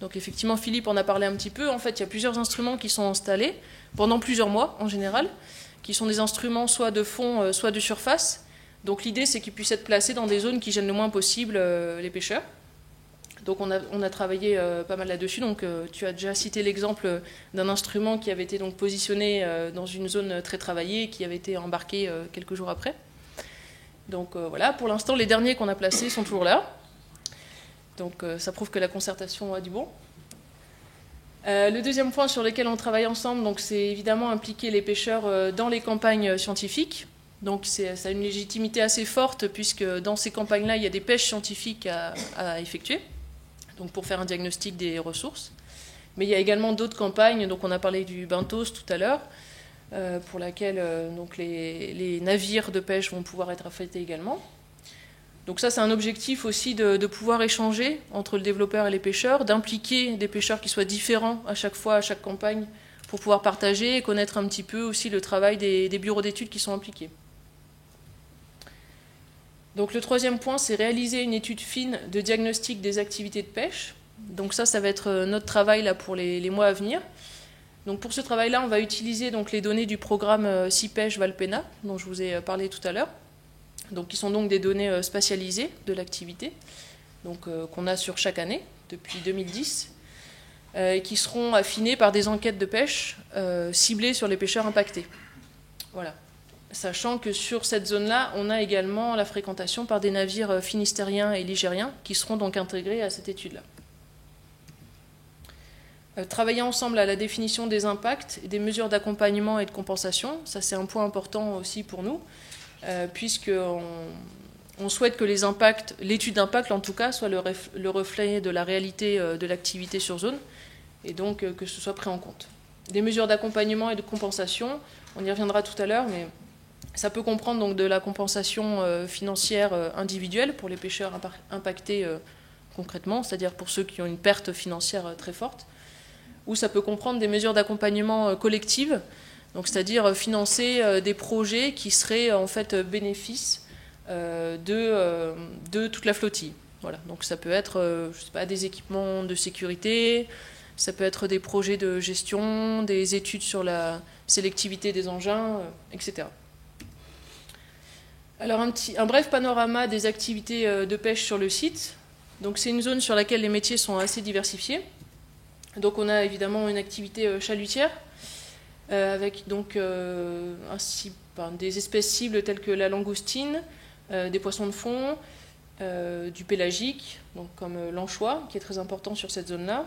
Donc effectivement, Philippe en a parlé un petit peu. En fait, il y a plusieurs instruments qui sont installés pendant plusieurs mois en général, qui sont des instruments soit de fond, soit de surface. Donc l'idée, c'est qu'ils puissent être placés dans des zones qui gênent le moins possible les pêcheurs. Donc on a travaillé pas mal là-dessus. Donc tu as déjà cité l'exemple d'un instrument qui avait été donc positionné dans une zone très travaillée et qui avait été embarqué quelques jours après. Donc voilà, pour l'instant, les derniers qu'on a placés sont toujours là. Donc ça prouve que la concertation a du bon. Le deuxième point sur lequel on travaille ensemble, donc, c'est évidemment impliquer les pêcheurs dans les campagnes scientifiques. Donc ça a une légitimité assez forte puisque dans ces campagnes-là, il y a des pêches scientifiques à effectuer, donc pour faire un diagnostic des ressources. Mais il y a également d'autres campagnes, donc on a parlé du Bentos tout à l'heure, pour laquelle donc les navires de pêche vont pouvoir être affectés également. Donc ça, c'est un objectif aussi de pouvoir échanger entre le développeur et les pêcheurs, d'impliquer des pêcheurs qui soient différents à chaque fois, à chaque campagne, pour pouvoir partager et connaître un petit peu aussi le travail des bureaux d'études qui sont impliqués. Donc le troisième point, c'est réaliser une étude fine de diagnostic des activités de pêche. Donc ça va être notre travail là, pour les mois à venir. Donc pour ce travail-là, on va utiliser donc, les données du programme CIPEche Valpena, dont je vous ai parlé tout à l'heure, donc, qui sont donc des données spatialisées de l'activité, donc qu'on a sur chaque année, depuis 2010, et qui seront affinées par des enquêtes de pêche ciblées sur les pêcheurs impactés. Voilà. Sachant que sur cette zone-là, on a également la fréquentation par des navires finistériens et ligériens qui seront donc intégrés à cette étude-là. Travailler ensemble à la définition des impacts et des mesures d'accompagnement et de compensation, ça c'est un point important aussi pour nous, puisqu'on souhaite que les impacts, l'étude d'impact en tout cas, soit le reflet de la réalité de l'activité sur zone, et donc que ce soit pris en compte. Des mesures d'accompagnement et de compensation, on y reviendra tout à l'heure, mais ça peut comprendre donc de la compensation financière individuelle pour les pêcheurs impactés concrètement, c'est-à-dire pour ceux qui ont une perte financière très forte, ou ça peut comprendre des mesures d'accompagnement collectives, donc c'est-à-dire financer des projets qui seraient en fait bénéfices de toute la flottille. Voilà. Donc ça peut être je sais pas, des équipements de sécurité, ça peut être des projets de gestion, des études sur la sélectivité des engins, etc. Alors un bref panorama des activités de pêche sur le site. Donc c'est une zone sur laquelle les métiers sont assez diversifiés. Donc on a évidemment une activité chalutière avec donc des espèces cibles telles que la langoustine, des poissons de fond, du pélagique, donc comme l'anchois qui est très important sur cette zone-là.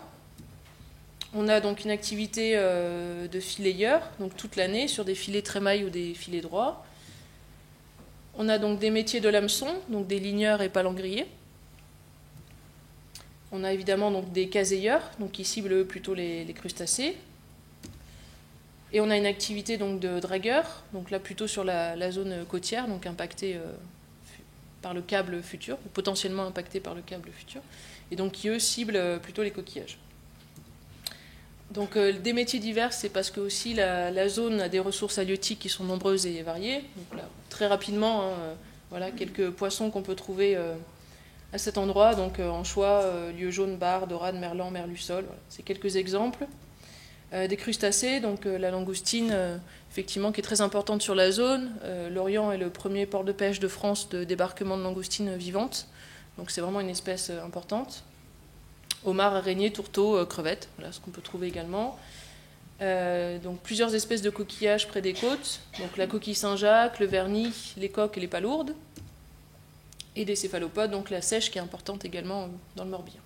On a donc une activité de filayeur, donc toute l'année sur des filets trémailles ou des filets droits. On a donc des métiers de l'hameçon, donc des ligneurs et palangriers. On a évidemment donc des caseilleurs, donc qui ciblent plutôt les crustacés. Et on a une activité donc de dragueur, donc là plutôt sur la zone côtière, donc impactée par le câble futur, ou potentiellement impactée par le câble futur, et donc qui eux ciblent plutôt les coquillages. Donc des métiers divers, c'est parce que aussi la zone a des ressources halieutiques qui sont nombreuses et variées. Donc là, très rapidement, voilà quelques poissons qu'on peut trouver à cet endroit. Donc anchois, lieu jaune, bar, dorade, merlan, merlussol. Voilà. C'est quelques exemples. Des crustacés, donc la langoustine, effectivement, qui est très importante sur la zone. Lorient est le premier port de pêche de France de débarquement de langoustines vivantes. Donc c'est vraiment une espèce importante. Homards, araignées, tourteaux, crevettes, voilà ce qu'on peut trouver également. Donc plusieurs espèces de coquillages près des côtes, donc la coquille Saint-Jacques, le vernis, les coques et les palourdes, et des céphalopodes, donc la sèche qui est importante également dans le Morbihan.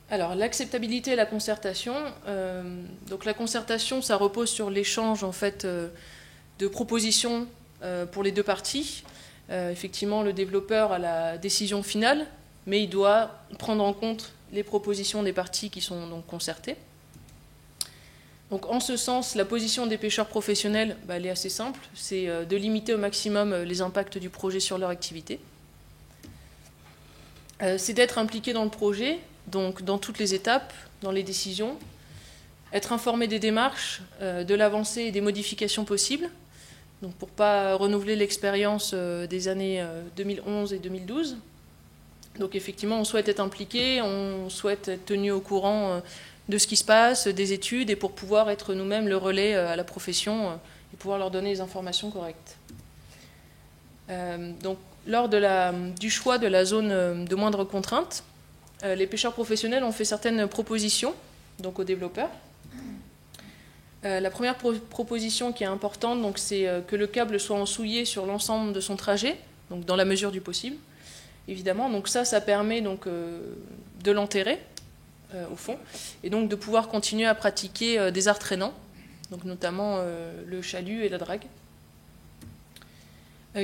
Alors l'acceptabilité et la concertation. Donc la concertation, ça repose sur l'échange en fait de propositions pour les deux parties. Effectivement, le développeur a la décision finale, mais il doit prendre en compte les propositions des parties qui sont donc concertées. Donc, en ce sens, la position des pêcheurs professionnels, elle est assez simple, c'est de limiter au maximum les impacts du projet sur leur activité. C'est d'être impliqué dans le projet, donc dans toutes les étapes, dans les décisions, être informé des démarches, de l'avancée et des modifications possibles, donc pour ne pas renouveler l'expérience des années 2011 et 2012. Donc effectivement, on souhaite être impliqué, on souhaite être tenu au courant de ce qui se passe, des études, et pour pouvoir être nous-mêmes le relais à la profession et pouvoir leur donner les informations correctes. Donc, lors du choix de la zone de moindre contrainte, les pêcheurs professionnels ont fait certaines propositions donc aux développeurs. La première proposition qui est importante, donc, c'est que le câble soit ensouillé sur l'ensemble de son trajet, donc dans la mesure du possible, évidemment. Donc ça permet donc, de l'enterrer, au fond, et donc de pouvoir continuer à pratiquer des arts traînants, donc notamment le chalut et la drague.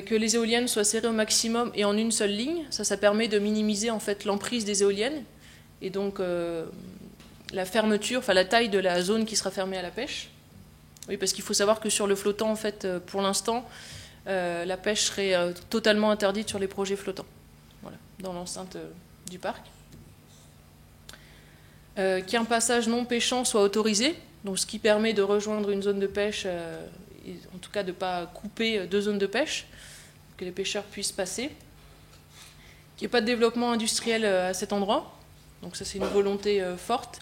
Que les éoliennes soient serrées au maximum et en une seule ligne, ça permet de minimiser en fait l'emprise des éoliennes et donc la fermeture, enfin la taille de la zone qui sera fermée à la pêche. Oui, parce qu'il faut savoir que sur le flottant, en fait, pour l'instant, la pêche serait totalement interdite sur les projets flottants, voilà, dans l'enceinte du parc. Qu'un passage non pêchant soit autorisé, donc ce qui permet de rejoindre une zone de pêche, et en tout cas de ne pas couper deux zones de pêche, que les pêcheurs puissent passer. Qu'il n'y ait pas de développement industriel à cet endroit, donc ça c'est une volonté forte,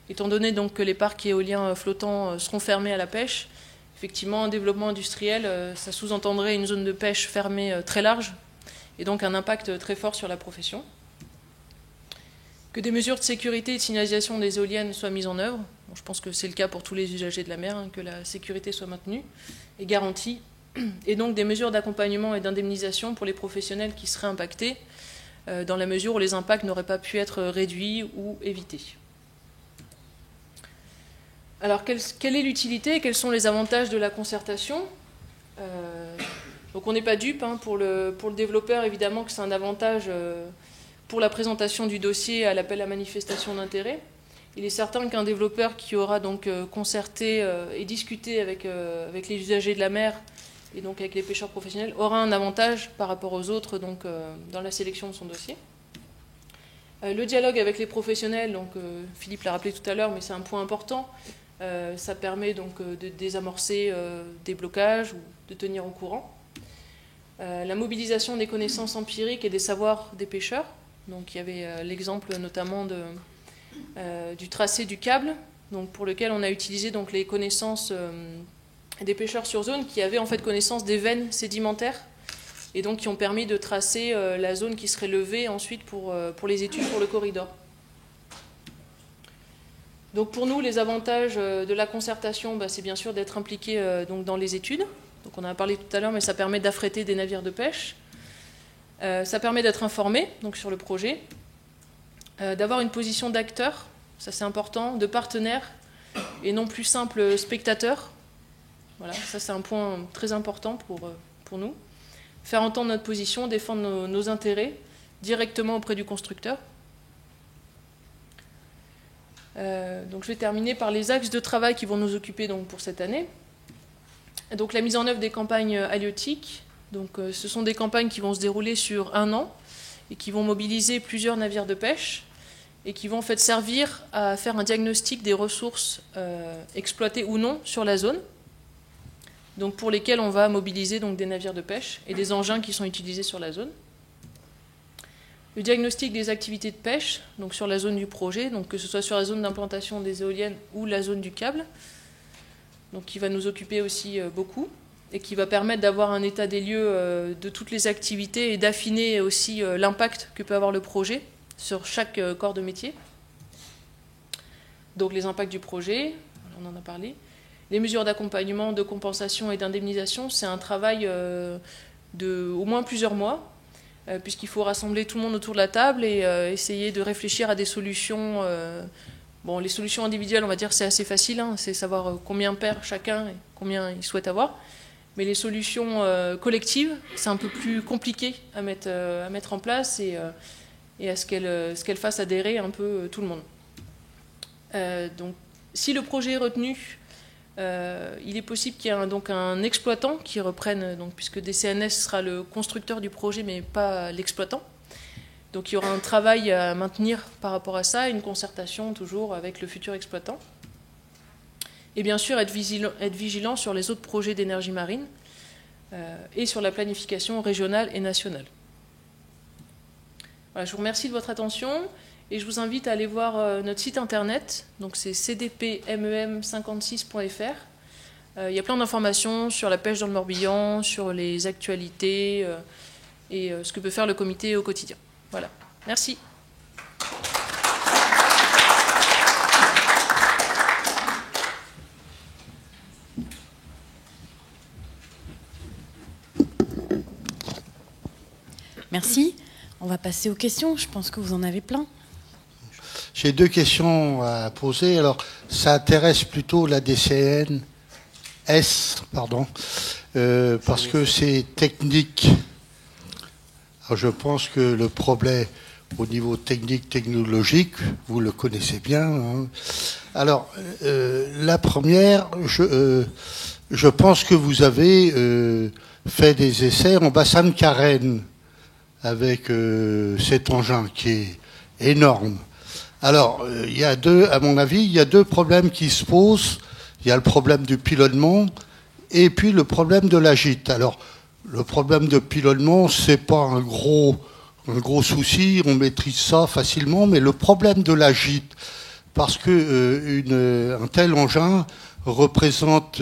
étant donné donc que les parcs éoliens flottants seront fermés à la pêche. Effectivement, un développement industriel, ça sous-entendrait une zone de pêche fermée très large, et donc un impact très fort sur la profession. Que des mesures de sécurité et de signalisation des éoliennes soient mises en œuvre. Bon, je pense que c'est le cas pour tous les usagers de la mer, que la sécurité soit maintenue et garantie. Et donc des mesures d'accompagnement et d'indemnisation pour les professionnels qui seraient impactés, dans la mesure où les impacts n'auraient pas pu être réduits ou évités. Alors, quelle est l'utilité et quels sont les avantages de la concertation ? Donc on n'est pas dupe, pour le développeur, évidemment que c'est un avantage pour la présentation du dossier à l'appel à manifestation d'intérêt. Il est certain qu'un développeur qui aura donc concerté et discuté avec les usagers de la mer et donc avec les pêcheurs professionnels aura un avantage par rapport aux autres donc, dans la sélection de son dossier. Le dialogue avec les professionnels, donc Philippe l'a rappelé tout à l'heure, mais c'est un point important. Ça permet donc de désamorcer des blocages ou de tenir au courant. La mobilisation des connaissances empiriques et des savoirs des pêcheurs. Donc il y avait l'exemple notamment du tracé du câble, donc pour lequel on a utilisé donc les connaissances des pêcheurs sur zone qui avaient en fait connaissance des veines sédimentaires et donc qui ont permis de tracer la zone qui serait levée ensuite pour les études pour le corridor. Donc pour nous, les avantages de la concertation, c'est bien sûr d'être impliqué donc dans les études. Donc on en a parlé tout à l'heure, mais ça permet d'affréter des navires de pêche. Ça permet d'être informé donc, sur le projet, d'avoir une position d'acteur, ça c'est important, de partenaire et non plus simple spectateur. Voilà, ça c'est un point très important pour nous. Faire entendre notre position, défendre nos intérêts directement auprès du constructeur. Donc je vais terminer par les axes de travail qui vont nous occuper donc, pour cette année. Donc la mise en œuvre des campagnes halieutiques. Donc, ce sont des campagnes qui vont se dérouler sur 1 an et qui vont mobiliser plusieurs navires de pêche et qui vont en fait servir à faire un diagnostic des ressources exploitées ou non sur la zone, donc pour lesquelles on va mobiliser donc, des navires de pêche et des engins qui sont utilisés sur la zone. Le diagnostic des activités de pêche donc sur la zone du projet, donc que ce soit sur la zone d'implantation des éoliennes ou la zone du câble, donc qui va nous occuper aussi beaucoup, et qui va permettre d'avoir un état des lieux de toutes les activités et d'affiner aussi l'impact que peut avoir le projet sur chaque corps de métier. Donc les impacts du projet, on en a parlé. Les mesures d'accompagnement, de compensation et d'indemnisation, c'est un travail de au moins plusieurs mois, puisqu'il faut rassembler tout le monde autour de la table et essayer de réfléchir à des solutions. Bon, les solutions individuelles, on va dire, c'est assez facile, c'est savoir combien perd chacun et combien il souhaite avoir. Mais les solutions collectives, c'est un peu plus compliqué à mettre en place et à ce qu'elles fassent adhérer un peu tout le monde. Donc, si le projet est retenu, il est possible qu'il y ait donc un exploitant qui reprenne, donc, puisque DCNS sera le constructeur du projet, mais pas l'exploitant. Donc il y aura un travail à maintenir par rapport à ça, une concertation toujours avec le futur exploitant. Et bien sûr, être vigilant sur les autres projets d'énergie marine et sur la planification régionale et nationale. Voilà, je vous remercie de votre attention et je vous invite à aller voir notre site internet. Donc c'est cdpmem56.fr. Il y a plein d'informations sur la pêche dans le Morbihan, sur les actualités et ce que peut faire le comité au quotidien. Voilà, merci. Merci. On va passer aux questions. Je pense que vous en avez plein. J'ai 2 questions à poser. Alors, ça intéresse plutôt la DCNS, parce que c'est technique. Alors, je pense que le problème au niveau technique, technologique, vous le connaissez bien. Hein. Alors, la première, je pense que vous avez fait des essais en bassin de Carène avec cet engin qui est énorme. Alors, il y a à mon avis, il y a 2 problèmes qui se posent. Il y a le problème du pilonnement et puis le problème de la gîte. Alors, le problème de pilonnement, c'est pas un gros souci, on maîtrise ça facilement, mais le problème de la gîte, parce que un tel engin représente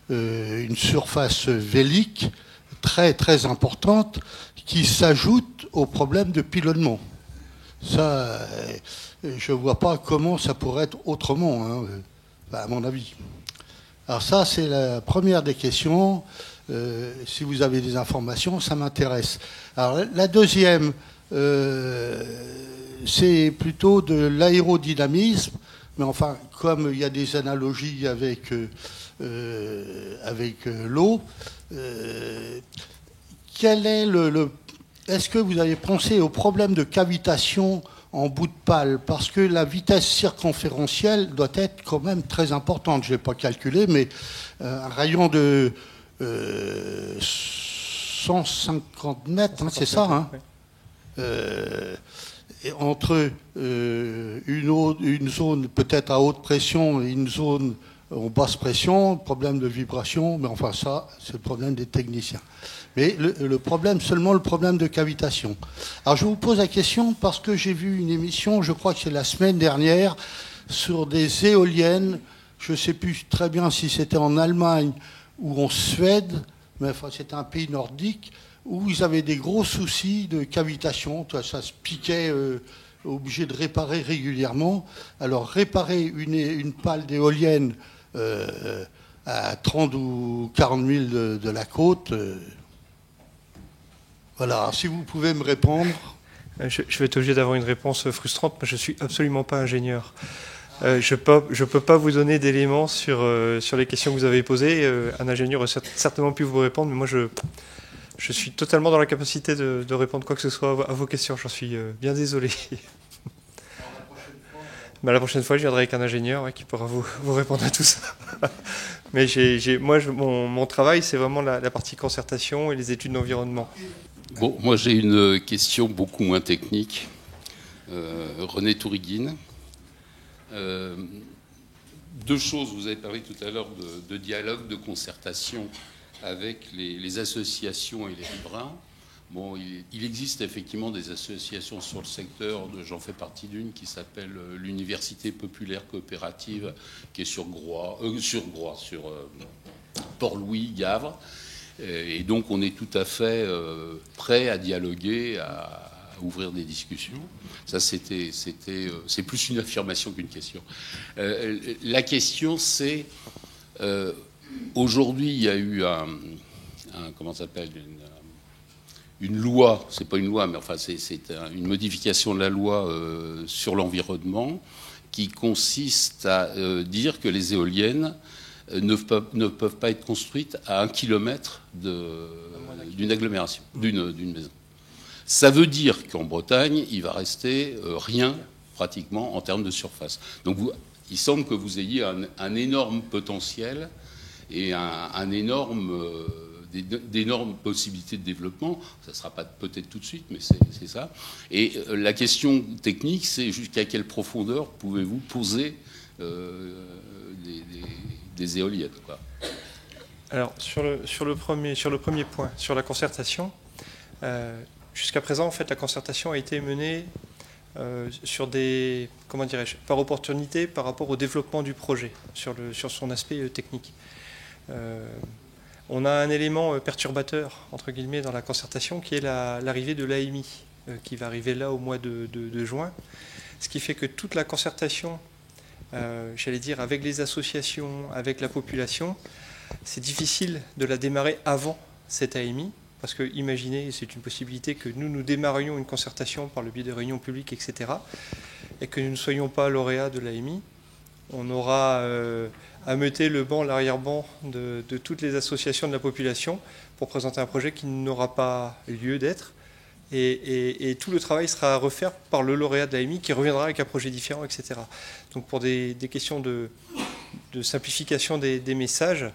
une surface vélique très très importante qui s'ajoute au problème de pilonnement. Ça, je ne vois pas comment ça pourrait être autrement, hein, à mon avis. Alors ça, c'est la première des questions. Si vous avez des informations, ça m'intéresse. Alors la deuxième, c'est plutôt de l'aérodynamisme, mais enfin, comme il y a des analogies avec l'eau, quel est est-ce que vous avez pensé au problème de cavitation en bout de pale? Parce que la vitesse circonférentielle doit être quand même très importante. Je n'ai pas calculé, mais un rayon de 150 mètres, hein, c'est ça, hein, entre une zone peut-être à haute pression et une zone en basse pression, problème de vibration, mais enfin ça, c'est le problème des techniciens. Mais le problème, seulement le problème de cavitation. Alors je vous pose la question parce que j'ai vu une émission, je crois que c'est la semaine dernière, sur des éoliennes, je ne sais plus très bien si c'était en Allemagne ou en Suède, mais enfin c'était un pays nordique, où ils avaient des gros soucis de cavitation, ça se piquait, obligé de réparer régulièrement. Alors réparer une pale d'éolienne à 30 ou 40 000 de la côte, voilà, si vous pouvez me répondre. Je vais être obligé d'avoir une réponse frustrante, mais je ne suis absolument pas ingénieur. Je peux pas vous donner d'éléments sur les questions que vous avez posées. Un ingénieur aurait certainement pu vous répondre, mais moi je suis totalement dans la capacité de répondre quoi que ce soit à vos questions. J'en suis bien désolé. La prochaine fois, je viendrai avec un ingénieur qui pourra vous répondre à tout ça. Mais mon travail, c'est vraiment la partie concertation et les études d'environnement. Bon, moi j'ai une question beaucoup moins technique. René Touriguine. 2 choses, vous avez parlé tout à l'heure de dialogue, de concertation avec les associations et les riverains. Bon, il existe effectivement des associations sur le secteur, j'en fais partie d'une qui s'appelle l'Université populaire coopérative, qui est sur Port-Louis, Gavre. Et donc on est tout à fait prêt à dialoguer, à ouvrir des discussions. Ça, c'est plus une affirmation qu'une question. La question, c'est aujourd'hui, il y a eu comment ça s'appelle, une loi. C'est pas une loi, mais enfin c'est une modification de la loi sur l'environnement qui consiste à dire que les éoliennes ne peuvent pas être construites à 1 kilomètre d'une agglomération, d'une maison. Ça veut dire qu'en Bretagne, il va rester rien pratiquement en termes de surface. Donc il semble que vous ayez un énorme potentiel et d'énormes possibilités de développement. Ça ne sera pas peut-être tout de suite, mais c'est ça. Et la question technique, c'est jusqu'à quelle profondeur pouvez-vous poser des éoliennes, quoi. Alors, sur le premier point, sur la concertation, jusqu'à présent, en fait, la concertation a été menée sur des, comment dirais-je, par opportunité par rapport au développement du projet, sur son aspect technique. On a un élément perturbateur, entre guillemets, dans la concertation, qui est l'arrivée de l'AMI, qui va arriver là au mois de juin, ce qui fait que toute la concertation, j'allais dire, avec les associations, avec la population, c'est difficile de la démarrer avant cette AMI, parce que imaginez, c'est une possibilité que nous démarrions une concertation par le biais de réunions publiques, etc., et que nous ne soyons pas lauréats de l'AMI. On aura ameuté le banc, l'arrière-banc de toutes les associations de la population pour présenter un projet qui n'aura pas lieu d'être. Et tout le travail sera à refaire par le lauréat de l'AMI qui reviendra avec un projet différent, etc. Donc pour des questions de simplification des messages,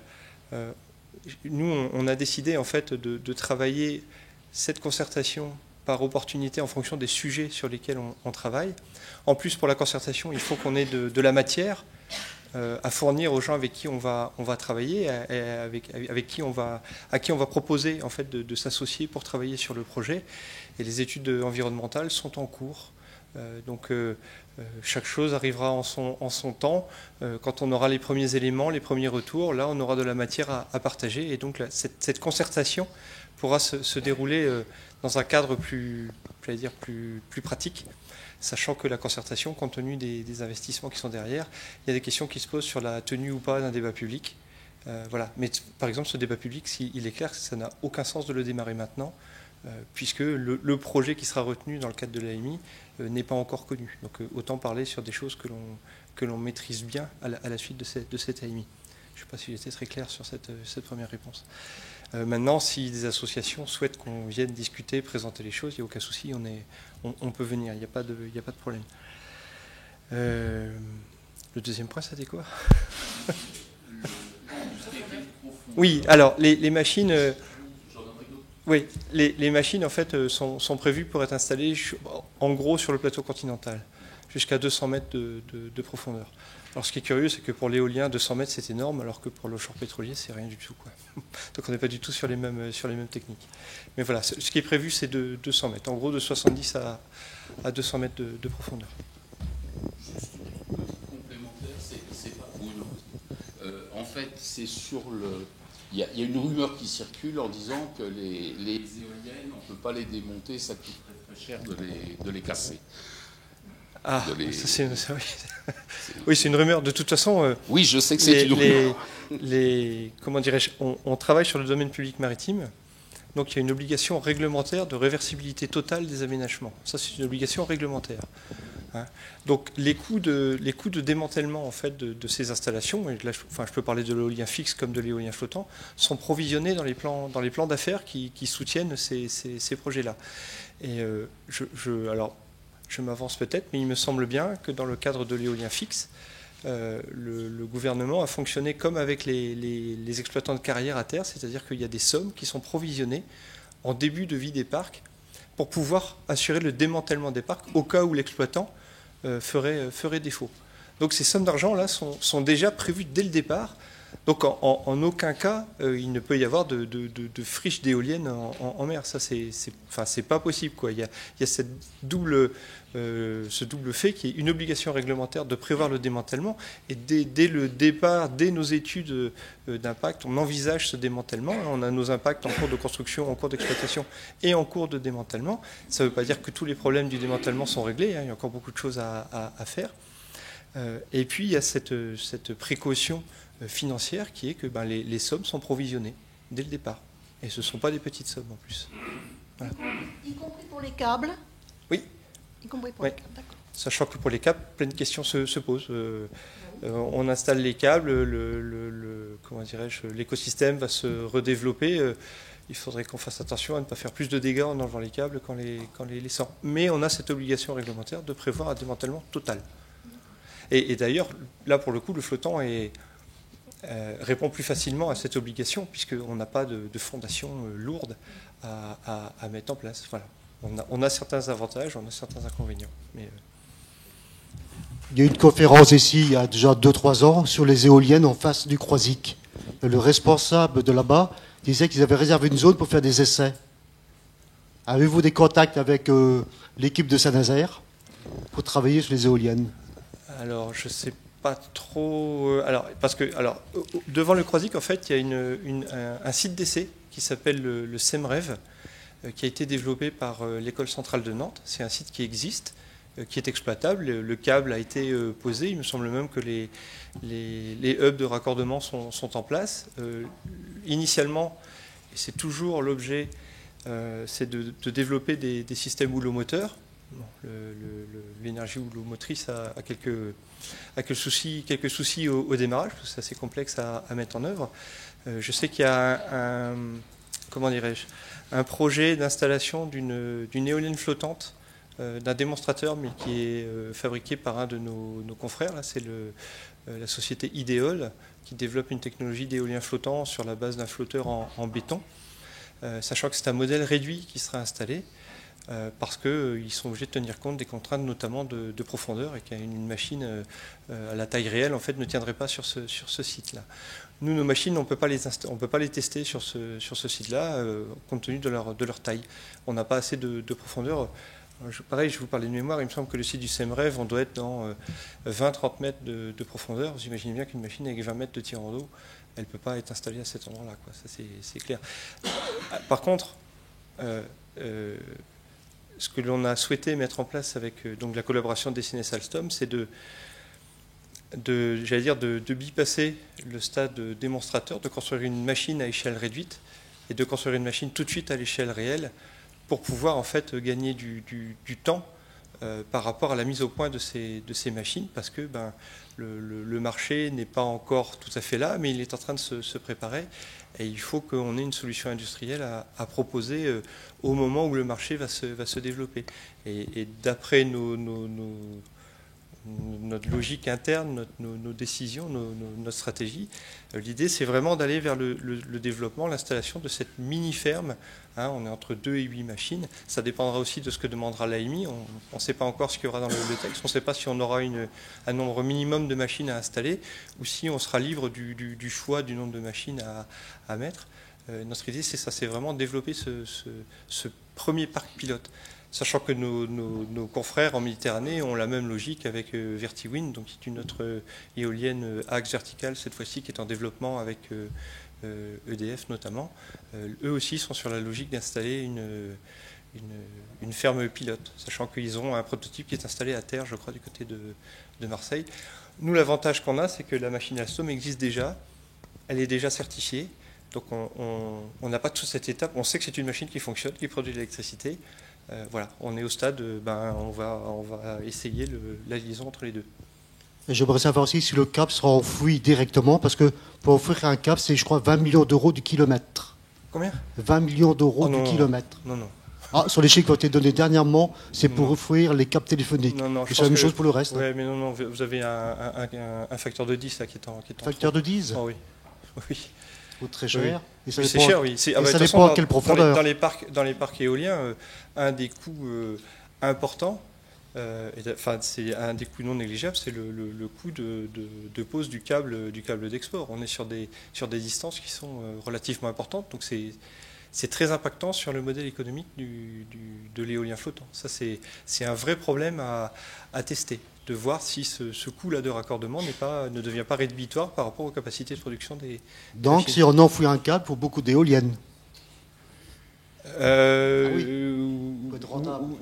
nous, on a décidé en fait de travailler cette concertation par opportunité en fonction des sujets sur lesquels on travaille. En plus, pour la concertation, il faut qu'on ait de la matière à fournir aux gens avec qui on va travailler, à qui on va proposer en fait de s'associer pour travailler sur le projet. Et les études environnementales sont en cours. Donc chaque chose arrivera en son temps. Quand on aura les premiers éléments, les premiers retours, là on aura de la matière à partager. Et donc là, cette concertation pourra se dérouler dans un cadre plus pratique, sachant que la concertation, compte tenu des investissements qui sont derrière, il y a des questions qui se posent sur la tenue ou pas d'un débat public. Voilà. Mais par exemple, ce débat public, il est clair que ça n'a aucun sens de le démarrer maintenant, puisque le projet qui sera retenu dans le cadre de l'AMI n'est pas encore connu. Donc autant parler sur des choses que l'on maîtrise bien à la suite de cette AMI. Je ne sais pas si j'étais très clair sur cette première réponse. Maintenant, si des associations souhaitent qu'on vienne discuter, présenter les choses, il n'y a aucun souci, on peut venir, il n'y a pas de problème. Le deuxième point, c'était quoi? Oui, alors les machines... Oui, les machines en fait sont prévues pour être installées en gros sur le plateau continental, jusqu'à 200 mètres de profondeur. Alors ce qui est curieux, c'est que pour l'éolien, 200 mètres c'est énorme, alors que pour l'offshore pétrolier, c'est rien du tout, quoi. Donc on n'est pas du tout sur les mêmes techniques. Mais voilà, ce qui est prévu, c'est de 200 mètres. En gros, de 70 à 200 mètres de profondeur. Juste complémentaire, c'est pas oui, en fait, c'est sur le... Il y a une rumeur qui circule en disant que les éoliennes, on ne peut pas les démonter, ça coûterait très cher de les casser. Ah, ça oui, c'est une rumeur. De toute façon, oui, je sais que c'est une rumeur. Comment dirais-je, on travaille sur le domaine public maritime, donc il y a une obligation réglementaire de réversibilité totale des aménagements. Ça, c'est une obligation réglementaire. Hein. Donc les coûts de démantèlement en fait de ces installations, et là, je peux parler de l'éolien fixe comme de l'éolien flottant, sont provisionnés dans les plans d'affaires qui soutiennent ces projets-là. Et alors, je m'avance peut-être, mais il me semble bien que dans le cadre de l'éolien fixe, le gouvernement a fonctionné comme avec les exploitants de carrière à terre, c'est-à-dire qu'il y a des sommes qui sont provisionnées en début de vie des parcs pour pouvoir assurer le démantèlement des parcs au cas où l'exploitant ferait défaut. Donc ces sommes d'argent-là sont déjà prévues dès le départ. Donc en aucun cas, il ne peut y avoir de friches d'éoliennes en mer. Ça, c'est pas possible, quoi. Il y a ce double fait qui est une obligation réglementaire de prévoir le démantèlement. Et dès le départ, dès nos études d'impact, on envisage ce démantèlement. On a nos impacts en cours de construction, en cours d'exploitation et en cours de démantèlement. Ça ne veut pas dire que tous les problèmes du démantèlement sont réglés. Hein. Il y a encore beaucoup de choses à faire. Et puis, il y a cette précaution financière qui est que les sommes sont provisionnées dès le départ. Et ce ne sont pas des petites sommes en plus. Voilà. Y compris pour les câbles? Oui. Y compris pour les câbles, d'accord. Sachant que pour les câbles, plein de questions se posent. On installe les câbles, comment dirais-je, l'écosystème va se redévelopper. Il faudrait qu'on fasse attention à ne pas faire plus de dégâts en enlevant les câbles qu'en les laissant. Mais on a cette obligation réglementaire de prévoir un démantèlement total. Et d'ailleurs, là pour le coup, le flottant répond plus facilement à cette obligation, puisqu'on n'a pas de fondation lourde à mettre en place. Voilà. On a certains avantages, on a certains inconvénients. Mais, Il y a eu une conférence ici, il y a déjà 2-3 ans, sur les éoliennes en face du Croisic. Le responsable de là-bas disait qu'ils avaient réservé une zone pour faire des essais. Avez-vous des contacts avec l'équipe de Saint-Nazaire pour travailler sur les éoliennes? Alors, je ne sais pas trop... devant le Croisic, en fait, il y a un site d'essai qui s'appelle le SEMREV, qui a été développé par l'École centrale de Nantes. C'est un site qui existe, qui est exploitable. Le câble a été posé. Il me semble même que les hubs de raccordement sont en place. Initialement, et c'est toujours l'objet, c'est de développer des systèmes houlomoteurs. Bon, l'énergie houlomotrice a quelques soucis au démarrage, parce que c'est assez complexe à mettre en œuvre. Je sais qu'il y a un projet d'installation d'une éolienne flottante, d'un démonstrateur, mais qui est fabriqué par un de nos confrères. Là, c'est la société Ideol, qui développe une technologie d'éolien flottant sur la base d'un flotteur en béton, sachant que c'est un modèle réduit qui sera installé, parce qu'ils sont obligés de tenir compte des contraintes notamment de profondeur, et qu'une machine à la taille réelle en fait ne tiendrait pas sur ce site-là. Nous, nos machines, on ne peut pas les tester sur ce site-là, compte tenu de leur taille. On n'a pas assez de profondeur. Pareil, je vous parlais de mémoire, il me semble que le site du SEMREV, on doit être dans 20-30 mètres de profondeur. Vous imaginez bien qu'une machine avec 20 mètres de tirant d'eau, elle ne peut pas être installée à cet endroit-là. Ça, c'est clair. Par contre, ce que l'on a souhaité mettre en place avec donc la collaboration DCNS Alstom, c'est de bypasser le stade démonstrateur, de construire une machine à échelle réduite et de construire une machine tout de suite à l'échelle réelle pour pouvoir en fait gagner du temps par rapport à la mise au point de ces machines, parce que le marché n'est pas encore tout à fait là, mais il est en train de se préparer, et il faut qu'on ait une solution industrielle à proposer au moment où le marché va se développer. Et d'après notre logique interne, nos décisions, notre stratégie, l'idée c'est vraiment d'aller vers le développement, l'installation de cette mini-ferme. On est entre 2 et 8 machines. Ça dépendra aussi de ce que demandera l'AMI. On ne sait pas encore ce qu'il y aura dans le texte. On ne sait pas si on aura un nombre minimum de machines à installer ou si on sera libre du choix du nombre de machines à mettre. Notre idée, c'est ça, c'est vraiment développer ce premier parc pilote. Sachant que nos confrères en Méditerranée ont la même logique avec VertiWind, donc qui est une autre éolienne axe vertical, cette fois-ci qui est en développement avec EDF notamment. Eux aussi sont sur la logique d'installer une ferme pilote, sachant qu'ils ont un prototype qui est installé à terre, je crois, du côté de Marseille. Nous, l'avantage qu'on a, c'est que la machine Alstom existe déjà, elle est déjà certifiée, donc on n'a pas toute cette étape, on sait que c'est une machine qui fonctionne, qui produit de l'électricité. Voilà, on est au stade, on va essayer la liaison entre les deux. J'aimerais savoir aussi si le câble sera enfoui directement, parce que pour offrir un câble, c'est, je crois, 20 millions d'euros du kilomètre. Combien ? 20 millions d'euros du kilomètre. Non. Sur les chiffres qui ont été donnés dernièrement, c'est pour offrir les câbles téléphoniques. Non, c'est la même chose pour le reste. Oui, mais non, vous avez un facteur de 10 là, qui est en facteur de 10 ? Oui. Coûte très cher. Oui. C'est cher, oui. Ça dépend à quelle profondeur. Dans les parcs éoliens, un des coûts importants, c'est un des coûts non négligeables, c'est le coût de pose du câble d'export. On est sur des distances qui sont relativement importantes, donc c'est très impactant sur le modèle économique de l'éolien flottant. Ça, c'est un vrai problème à tester, de voir si ce coût-là de raccordement ne devient pas rédhibitoire par rapport aux capacités de production des Donc, machines. Si on enfouit un câble, il faut beaucoup d'éoliennes. Oui.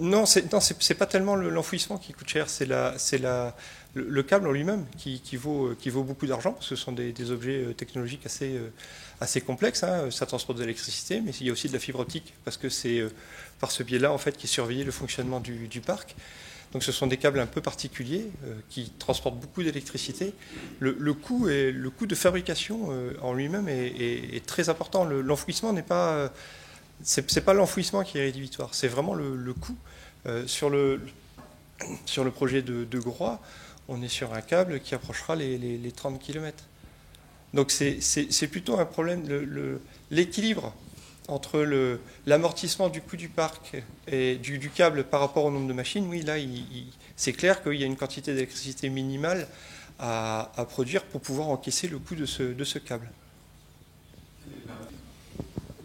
Non, c'est pas tellement l'enfouissement qui coûte cher, c'est le câble en lui-même qui vaut beaucoup d'argent, parce que ce sont des objets technologiques assez complexes. Ça transporte de l'électricité, mais il y a aussi de la fibre optique, parce que c'est par ce biais-là en fait qu'est surveillé le fonctionnement du parc. Donc ce sont des câbles un peu particuliers qui transportent beaucoup d'électricité. Le coût de fabrication en lui-même est très important. L'enfouissement n'est pas... c'est pas l'enfouissement qui est rédhibitoire, c'est vraiment le coût. Sur le projet de Groix, on est sur un câble qui approchera les 30 km. Donc c'est plutôt un problème, l'équilibre entre l'amortissement du coût du parc et du câble par rapport au nombre de machines. Oui, là, c'est clair qu'il y a une quantité d'électricité minimale à produire pour pouvoir encaisser le coût de ce câble.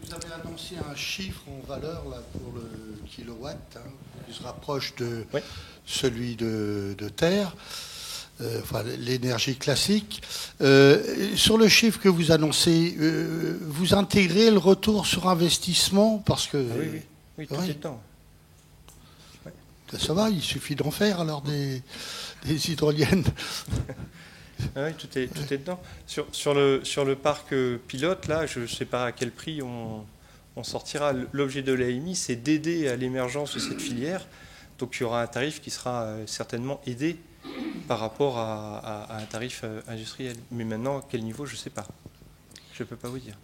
Vous avez annoncé un chiffre en valeur là, pour le kilowatt, qui se rapproche de celui de terre. Enfin, l'énergie classique. Sur le chiffre que vous annoncez, vous intégrez le retour sur investissement parce que... Oui, tout est dedans. Ouais. Ça va, il suffit d'en faire alors des hydroliennes. Oui, tout est dedans. Sur le parc pilote, là, je ne sais pas à quel prix on sortira. L'objet de l'AMI, c'est d'aider à l'émergence de cette filière. Donc il y aura un tarif qui sera certainement aidé par rapport à un tarif industriel. Mais maintenant, à quel niveau, je ne sais pas. Je ne peux pas vous dire.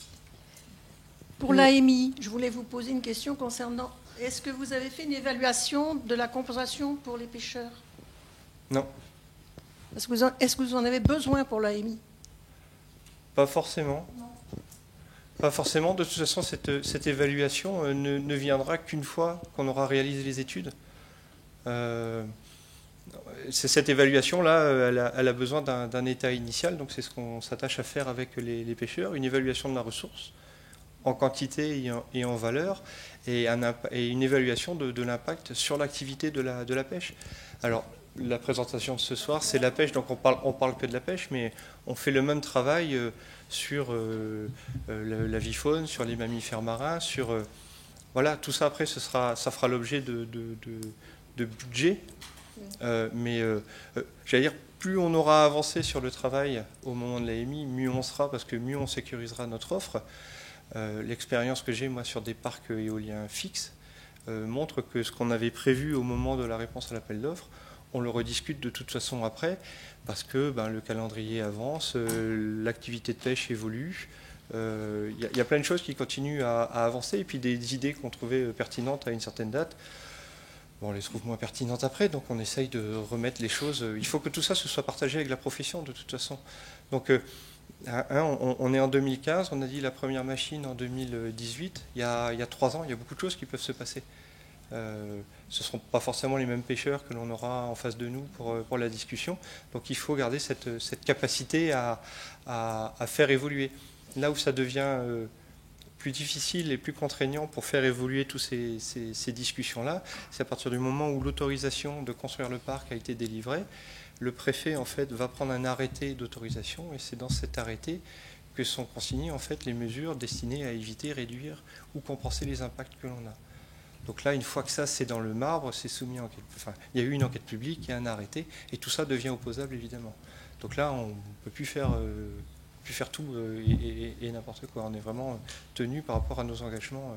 Pour l'AMI, je voulais vous poser une question concernant... Est-ce que vous avez fait une évaluation de la compensation pour les pêcheurs? Non. Est-ce que vous en avez besoin pour l'AMI? Pas forcément. Non. Pas forcément. De toute façon, cette évaluation ne viendra qu'une fois qu'on aura réalisé les études. Cette évaluation-là, elle a besoin d'un état initial, donc c'est ce qu'on s'attache à faire avec les pêcheurs, une évaluation de la ressource en quantité et en valeur, et une évaluation de l'impact sur l'activité de la pêche. Alors, la présentation de ce soir, c'est la pêche, donc on parle que de la pêche, mais on fait le même travail sur l'avifaune, sur les mammifères marins, sur... voilà, tout ça après, ça fera l'objet de budget. J'allais dire, plus on aura avancé sur le travail au moment de l'AMI, mieux on sera, parce que mieux on sécurisera notre offre. L'expérience que j'ai, moi, sur des parcs éoliens fixes, montre que ce qu'on avait prévu au moment de la réponse à l'appel d'offres, on le rediscute de toute façon après, parce que le calendrier avance, l'activité de pêche évolue, y a plein de choses qui continuent à avancer, et puis des idées qu'on trouvait pertinentes à une certaine date, on les trouve moins pertinentes après, donc on essaye de remettre les choses. Il faut que tout ça se soit partagé avec la profession de toute façon. Donc on est en 2015, on a dit la première machine en 2018. Il y a 3 ans, il y a beaucoup de choses qui peuvent se passer. Ce ne seront pas forcément les mêmes pêcheurs que l'on aura en face de nous pour la discussion. Donc il faut garder cette capacité à faire évoluer. Là où ça devient... plus difficile et plus contraignant pour faire évoluer toutes ces discussions-là, c'est à partir du moment où l'autorisation de construire le parc a été délivrée, le préfet en fait va prendre un arrêté d'autorisation et c'est dans cet arrêté que sont consignées en fait les mesures destinées à éviter, réduire ou compenser les impacts que l'on a. Donc là, une fois que ça c'est dans le marbre, c'est soumis à enquête. Enfin, il y a eu une enquête publique et un arrêté et tout ça devient opposable évidemment. Donc là, on ne peut plus faire tout et n'importe quoi. On est vraiment tenu par rapport à nos engagements,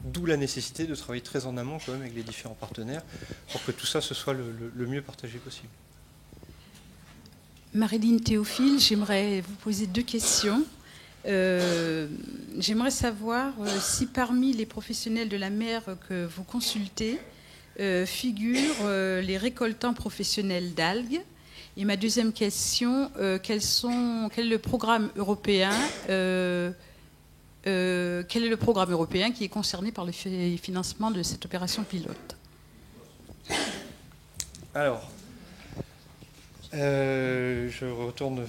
d'où la nécessité de travailler très en amont quand même avec les différents partenaires pour que tout ça se soit le mieux partagé possible. Marilyn Théophile, j'aimerais vous poser 2 questions. J'aimerais savoir si parmi les professionnels de la mer que vous consultez figurent les récoltants professionnels d'algues. Et ma deuxième question, quel est le programme européen qui est concerné par le financement de cette opération pilote? Alors, je retourne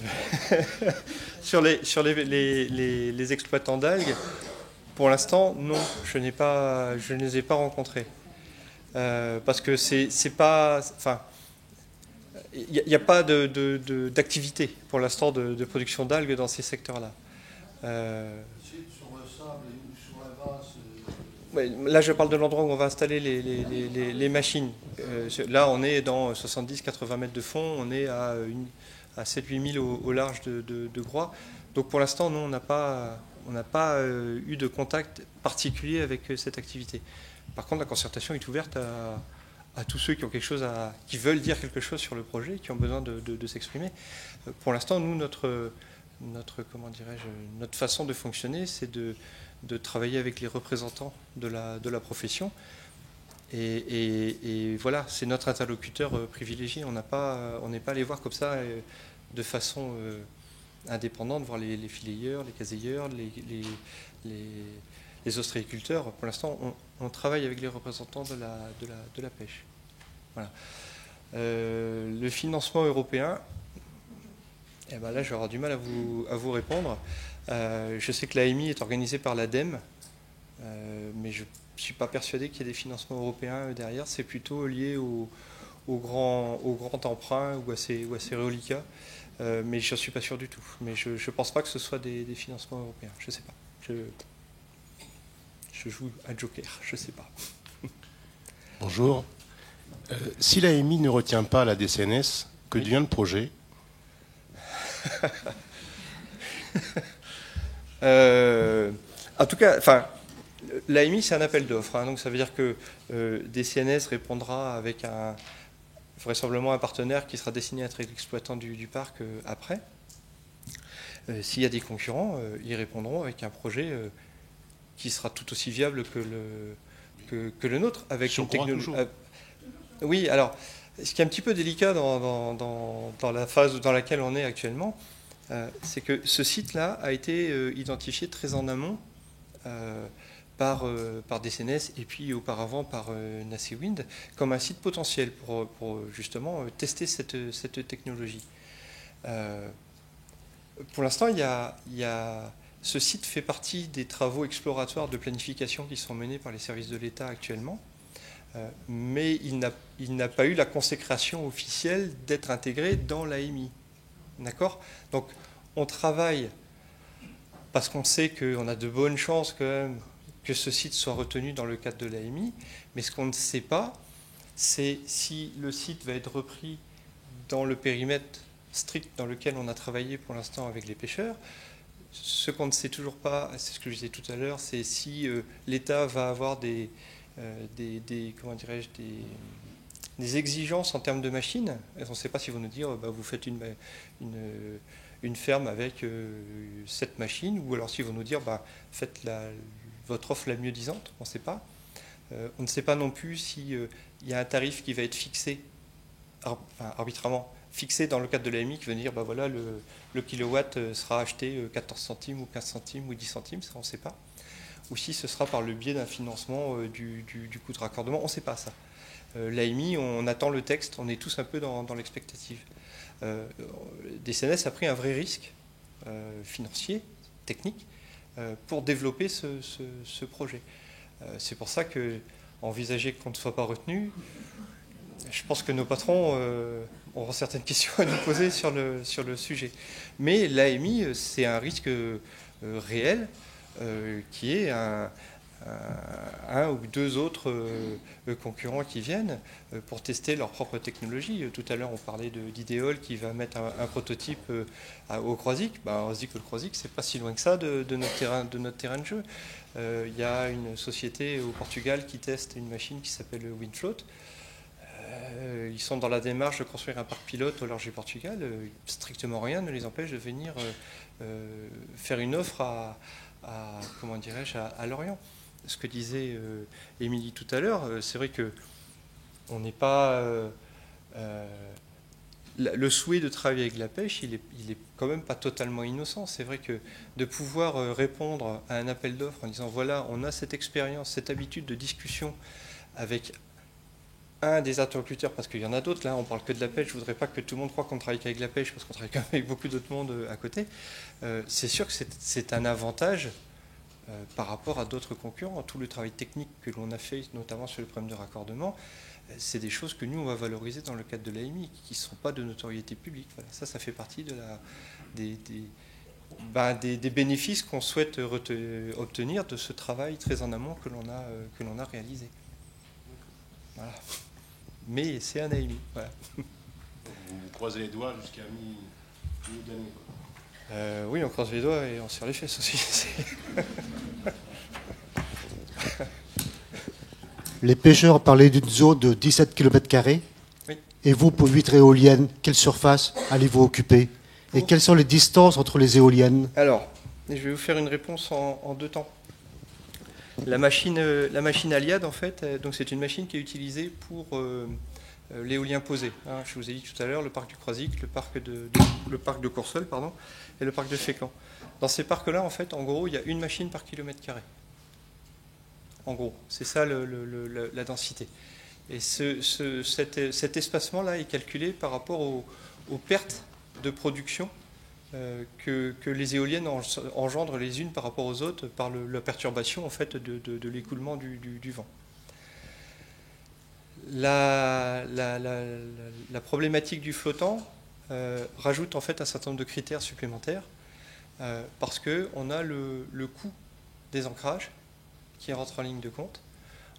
sur les exploitants d'algues. Pour l'instant, non, je ne les ai pas rencontrés. Parce que c'est pas... Enfin, il n'y a pas d'activité pour l'instant de production d'algues dans ces secteurs-là. Là, je parle de l'endroit où on va installer les machines. Là, on est dans 70-80 mètres de fond, on est à 7-8 000 au large de Groix. Donc pour l'instant, nous, on n'a pas eu de contact particulier avec cette activité. Par contre, la concertation est ouverte à tous ceux qui ont quelque chose qui veulent dire quelque chose sur le projet, qui ont besoin de s'exprimer. Pour l'instant, nous, notre façon de fonctionner, c'est de travailler avec les représentants de la profession. Et voilà, c'est notre interlocuteur privilégié. On n'est pas allé voir comme ça de façon indépendante, voir les fileyeurs, les caseyeurs, les ostréiculteurs. Pour l'instant, on travaille avec les représentants de la pêche. Voilà. Le financement européen, eh ben là, je vais avoir du mal à vous répondre. Je sais que l'AMI est organisée par l'ADEME, mais je ne suis pas persuadé qu'il y ait des financements européens derrière. C'est plutôt lié au grand emprunt ou à ces reliquats. Mais je ne suis pas sûr du tout. Mais je ne pense pas que ce soit des financements européens. Je ne sais pas. Je joue un joker, je ne sais pas. Bonjour. Si l'AMI ne retient pas la DCNS, que devient le projet? En tout cas, l'AMI, c'est un appel d'offres. Donc ça veut dire que DCNS répondra avec vraisemblablement un partenaire qui sera destiné à être l'exploitant du parc après. S'il y a des concurrents, ils répondront avec un projet qui sera tout aussi viable que le nôtre. Avec une technologie. Oui, alors, ce qui est un petit peu délicat dans la phase dans laquelle on est actuellement, c'est que ce site-là a été identifié très en amont par DCNS et puis auparavant par NACEWIND comme un site potentiel pour justement tester cette technologie. Pour l'instant, ce site fait partie des travaux exploratoires de planification qui sont menés par les services de l'État actuellement, mais il n'a pas eu la consécration officielle d'être intégré dans l'AMI. D'accord ? Donc, on travaille parce qu'on sait qu'on a de bonnes chances quand même que ce site soit retenu dans le cadre de l'AMI, mais ce qu'on ne sait pas, c'est si le site va être repris dans le périmètre strict dans lequel on a travaillé pour l'instant avec les pêcheurs. Ce qu'on ne sait toujours pas, c'est ce que je disais tout à l'heure, c'est si l'État va avoir des exigences en termes de machines. On ne sait pas s'ils vont nous dire vous faites une ferme avec 7 machines, ou alors s'ils vont nous dire faites votre offre la mieux disante. On ne sait pas. On ne sait pas non plus s'il y a un tarif qui va être fixé, arbitrairement fixé dans le cadre de l'AMI, qui veut dire voilà, le kilowatt sera acheté 14 centimes ou 15 centimes ou 10 centimes, ça on ne sait pas. Ou si ce sera par le biais d'un financement du coût de raccordement, on ne sait pas ça. L'AMI, on attend le texte, on est tous un peu dans l'expectative. DCNS a pris un vrai risque financier, technique, pour développer ce projet. C'est pour ça qu'envisager qu'on ne soit pas retenu, je pense que nos patrons auront certaines questions à nous poser sur le sujet. Mais l'AMI, c'est un risque réel qui est un ou deux autres concurrents qui viennent pour tester leur propre technologie. Tout à l'heure, on parlait d'Ideol qui va mettre un prototype au Croisic. On se dit que le Croisic, c'est pas si loin que ça de notre terrain de jeu. Il y a une société au Portugal qui teste une machine qui s'appelle WindFloat. Ils sont dans la démarche de construire un parc pilote au large du Portugal. Strictement rien ne les empêche de venir faire une offre à Lorient. Ce que disait Émilie tout à l'heure, c'est vrai que on n'est pas le souhait de travailler avec la pêche, il est quand même pas totalement innocent. C'est vrai que de pouvoir répondre à un appel d'offres en disant voilà, on a cette expérience, cette habitude de discussion avec un des interlocuteurs, parce qu'il y en a d'autres, là on parle que de la pêche, je ne voudrais pas que tout le monde croie qu'on travaille qu'avec la pêche, parce qu'on travaille quand même avec beaucoup d'autres mondes à côté. C'est sûr que c'est un avantage par rapport à d'autres concurrents. Tout le travail technique que l'on a fait, notamment sur le problème de raccordement, c'est des choses que nous on va valoriser dans le cadre de l'AMI, qui ne sont pas de notoriété publique. Voilà, ça fait partie des bénéfices qu'on souhaite obtenir de ce travail très en amont que l'on a réalisé. Voilà. Mais c'est un AMI. Voilà. Vous croisez les doigts jusqu'à mi-août d'année. Oui, on croise les doigts et on serre les fesses aussi. Les pêcheurs parlaient d'une zone de 17 km². Oui. Et vous, pour 8 éoliennes, quelle surface allez-vous occuper? Et quelles sont les distances entre les éoliennes? Alors, je vais vous faire une réponse en 2 temps. La machine Aliad, en fait, donc c'est une machine qui est utilisée pour l'éolien posé. Hein, je vous ai dit tout à l'heure, le parc du Croisic, le parc de Courseulles, pardon, et le parc de Fécamp. Dans ces parcs-là, en fait, en gros, il y a une machine par kilomètre². En gros, c'est ça la densité. Et cet espacement-là est calculé par rapport aux pertes de production que les éoliennes engendrent les unes par rapport aux autres par la perturbation en fait, de l'écoulement du vent. La problématique du flottant rajoute en fait un certain nombre de critères supplémentaires parce qu'on a le coût des ancrages qui rentre en ligne de compte,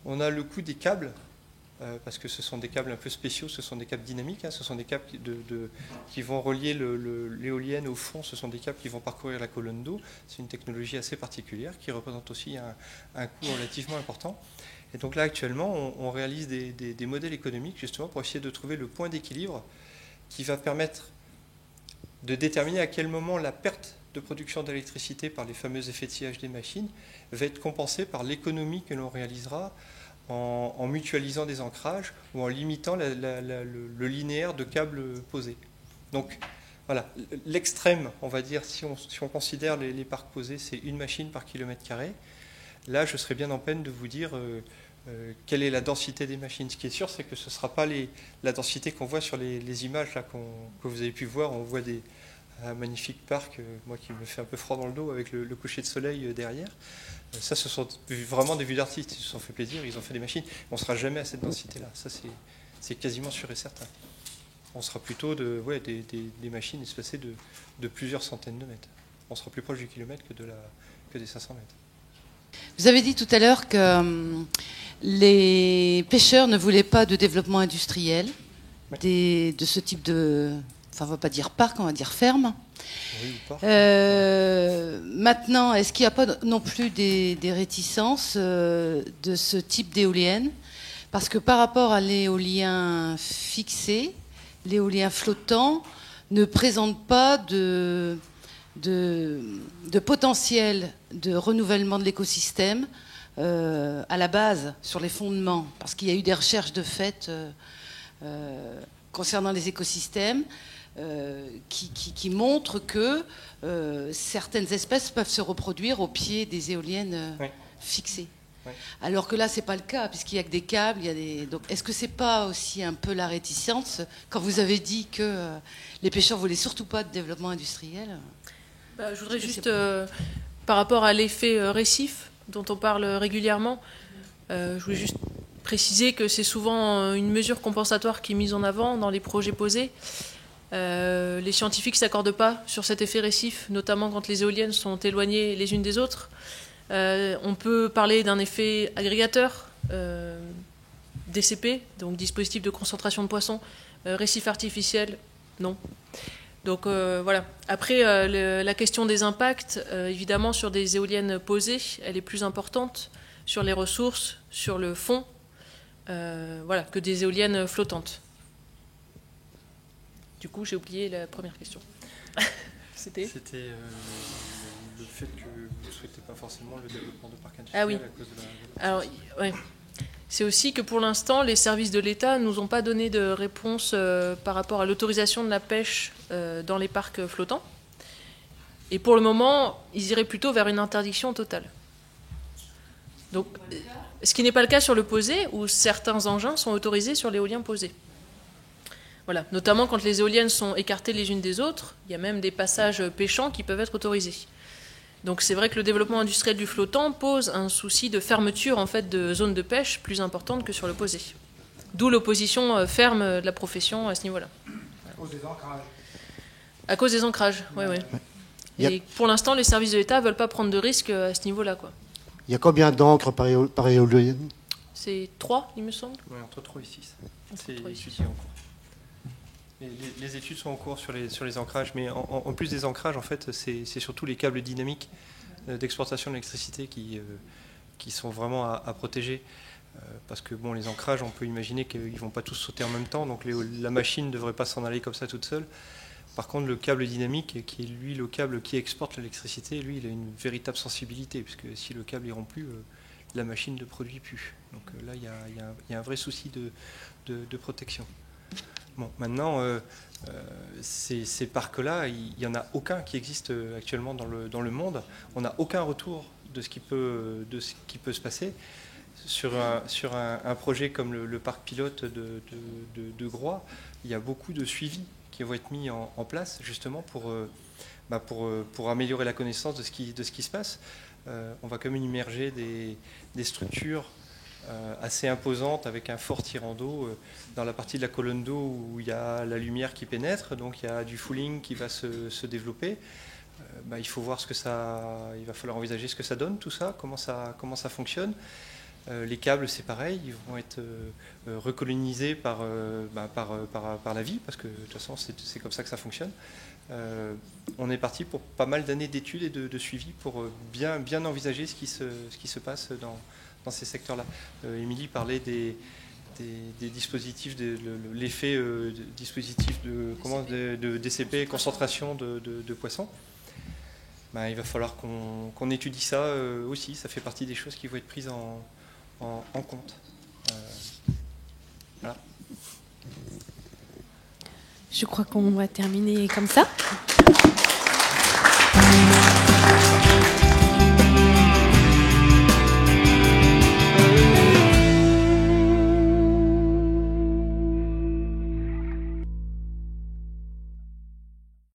on a le coût des câbles parce que ce sont des câbles un peu spéciaux, ce sont des câbles dynamiques, hein, ce sont des câbles qui vont relier l'éolienne au fond, ce sont des câbles qui vont parcourir la colonne d'eau. C'est une technologie assez particulière qui représente aussi un coût relativement important. Et donc là, actuellement, on réalise des modèles économiques justement pour essayer de trouver le point d'équilibre qui va permettre de déterminer à quel moment la perte de production d'électricité par les fameux effets de sillage des machines va être compensée par l'économie que l'on réalisera en mutualisant des ancrages ou en limitant le linéaire de câbles posés. Donc voilà, l'extrême, on va dire, si on considère les parcs posés, c'est une machine par kilomètre². Là, je serais bien en peine de vous dire quelle est la densité des machines. Ce qui est sûr, c'est que ce ne sera pas la densité qu'on voit sur les images là, que vous avez pu voir. On voit un magnifique parc, moi qui me fait un peu froid dans le dos avec le coucher de soleil derrière. Ça, ce sont vraiment des vues d'artistes. Ils se sont fait plaisir, ils ont fait des machines. On ne sera jamais à cette densité-là. Ça, c'est quasiment sûr et certain. On sera plutôt des machines espacées de plusieurs centaines de mètres. On sera plus proche du kilomètre que des 500 mètres. Vous avez dit tout à l'heure que les pêcheurs ne voulaient pas de développement industriel, de ce type de... Enfin, on ne va pas dire parc, on va dire ferme. Oui, parc. Maintenant, est-ce qu'il n'y a pas non plus des réticences de ce type d'éolienne? Parce que par rapport à l'éolien fixé, l'éolien flottant ne présente pas de potentiel de renouvellement de l'écosystème à la base, sur les fondements. Parce qu'il y a eu des recherches de fait concernant les écosystèmes qui montrent que certaines espèces peuvent se reproduire au pied des éoliennes fixées. Oui. Alors que là, c'est pas le cas, puisqu'il n'y a que des câbles. Donc, est-ce que c'est pas aussi un peu la réticence quand vous avez dit que les pêcheurs voulaient surtout pas de développement industriel? Je voudrais juste, par rapport à l'effet récif dont on parle régulièrement, je voulais juste préciser que c'est souvent une mesure compensatoire qui est mise en avant dans les projets posés. Les scientifiques ne s'accordent pas sur cet effet récif, notamment quand les éoliennes sont éloignées les unes des autres. On peut parler d'un effet agrégateur, DCP, donc dispositif de concentration de poissons, récif artificiel, non. Donc voilà. Après, la question des impacts, évidemment, sur des éoliennes posées, elle est plus importante sur les ressources, sur le fond, que des éoliennes flottantes. Du coup, j'ai oublié la première question. C'était le fait que vous ne souhaitez pas forcément le développement de parcs industriels. Ah oui. À cause de la... Alors, ouais. C'est aussi que pour l'instant, les services de l'État ne nous ont pas donné de réponse par rapport à l'autorisation de la pêche dans les parcs flottants. Et pour le moment, ils iraient plutôt vers une interdiction totale. Donc, ce qui n'est pas le cas sur le posé, où certains engins sont autorisés sur l'éolien posé. Voilà, notamment quand les éoliennes sont écartées les unes des autres, il y a même des passages pêchants qui peuvent être autorisés. Donc c'est vrai que le développement industriel du flottant pose un souci de fermeture en fait, de zones de pêche plus importante que sur le posé. D'où l'opposition ferme de la profession à ce niveau-là. À cause des ancrages. À cause des ancrages, oui. Et pour l'instant, les services de l'État ne veulent pas prendre de risques à ce niveau-là. Il y a combien d'encres par éolienne? C'est 3, il me semble. Oui, entre 3 et 6. C'est étudié en cours. Les études sont en cours sur les ancrages, mais en plus des ancrages, en fait, c'est surtout les câbles dynamiques d'exportation de l'électricité qui sont vraiment à protéger. Parce que bon, les ancrages, on peut imaginer qu'ils ne vont pas tous sauter en même temps, donc la machine ne devrait pas s'en aller comme ça toute seule. Par contre, le câble dynamique, qui est lui le câble qui exporte l'électricité, lui, il a une véritable sensibilité, puisque si le câble est rompu, la machine ne produit plus. Donc là, il y a un vrai souci de protection. Bon, maintenant, ces parcs-là, il n'y en a aucun qui existe actuellement dans le monde. On n'a aucun retour de ce qui peut se passer. Sur un projet comme le parc pilote de Groix, il y a beaucoup de suivis qui vont être mis en place justement pour améliorer la connaissance de ce qui se passe. On va quand même immerger des structures assez imposantes avec un fort tirant d'eau dans la partie de la colonne d'eau où il y a la lumière qui pénètre, donc il y a du fouling qui va se développer. Il faut voir il va falloir envisager ce que ça donne tout ça, comment ça fonctionne. Les câbles, c'est pareil, ils vont être recolonisés par la vie, parce que de toute façon, c'est comme ça que ça fonctionne. On est parti pour pas mal d'années d'études et de suivi pour bien envisager ce qui se passe dans ces secteurs-là. Émilie parlait des dispositifs, l'effet dispositif de DCP, concentration de poissons. Il va falloir qu'on étudie ça aussi. Ça fait partie des choses qui vont être prises en compte. Voilà. Je crois qu'on va terminer comme ça.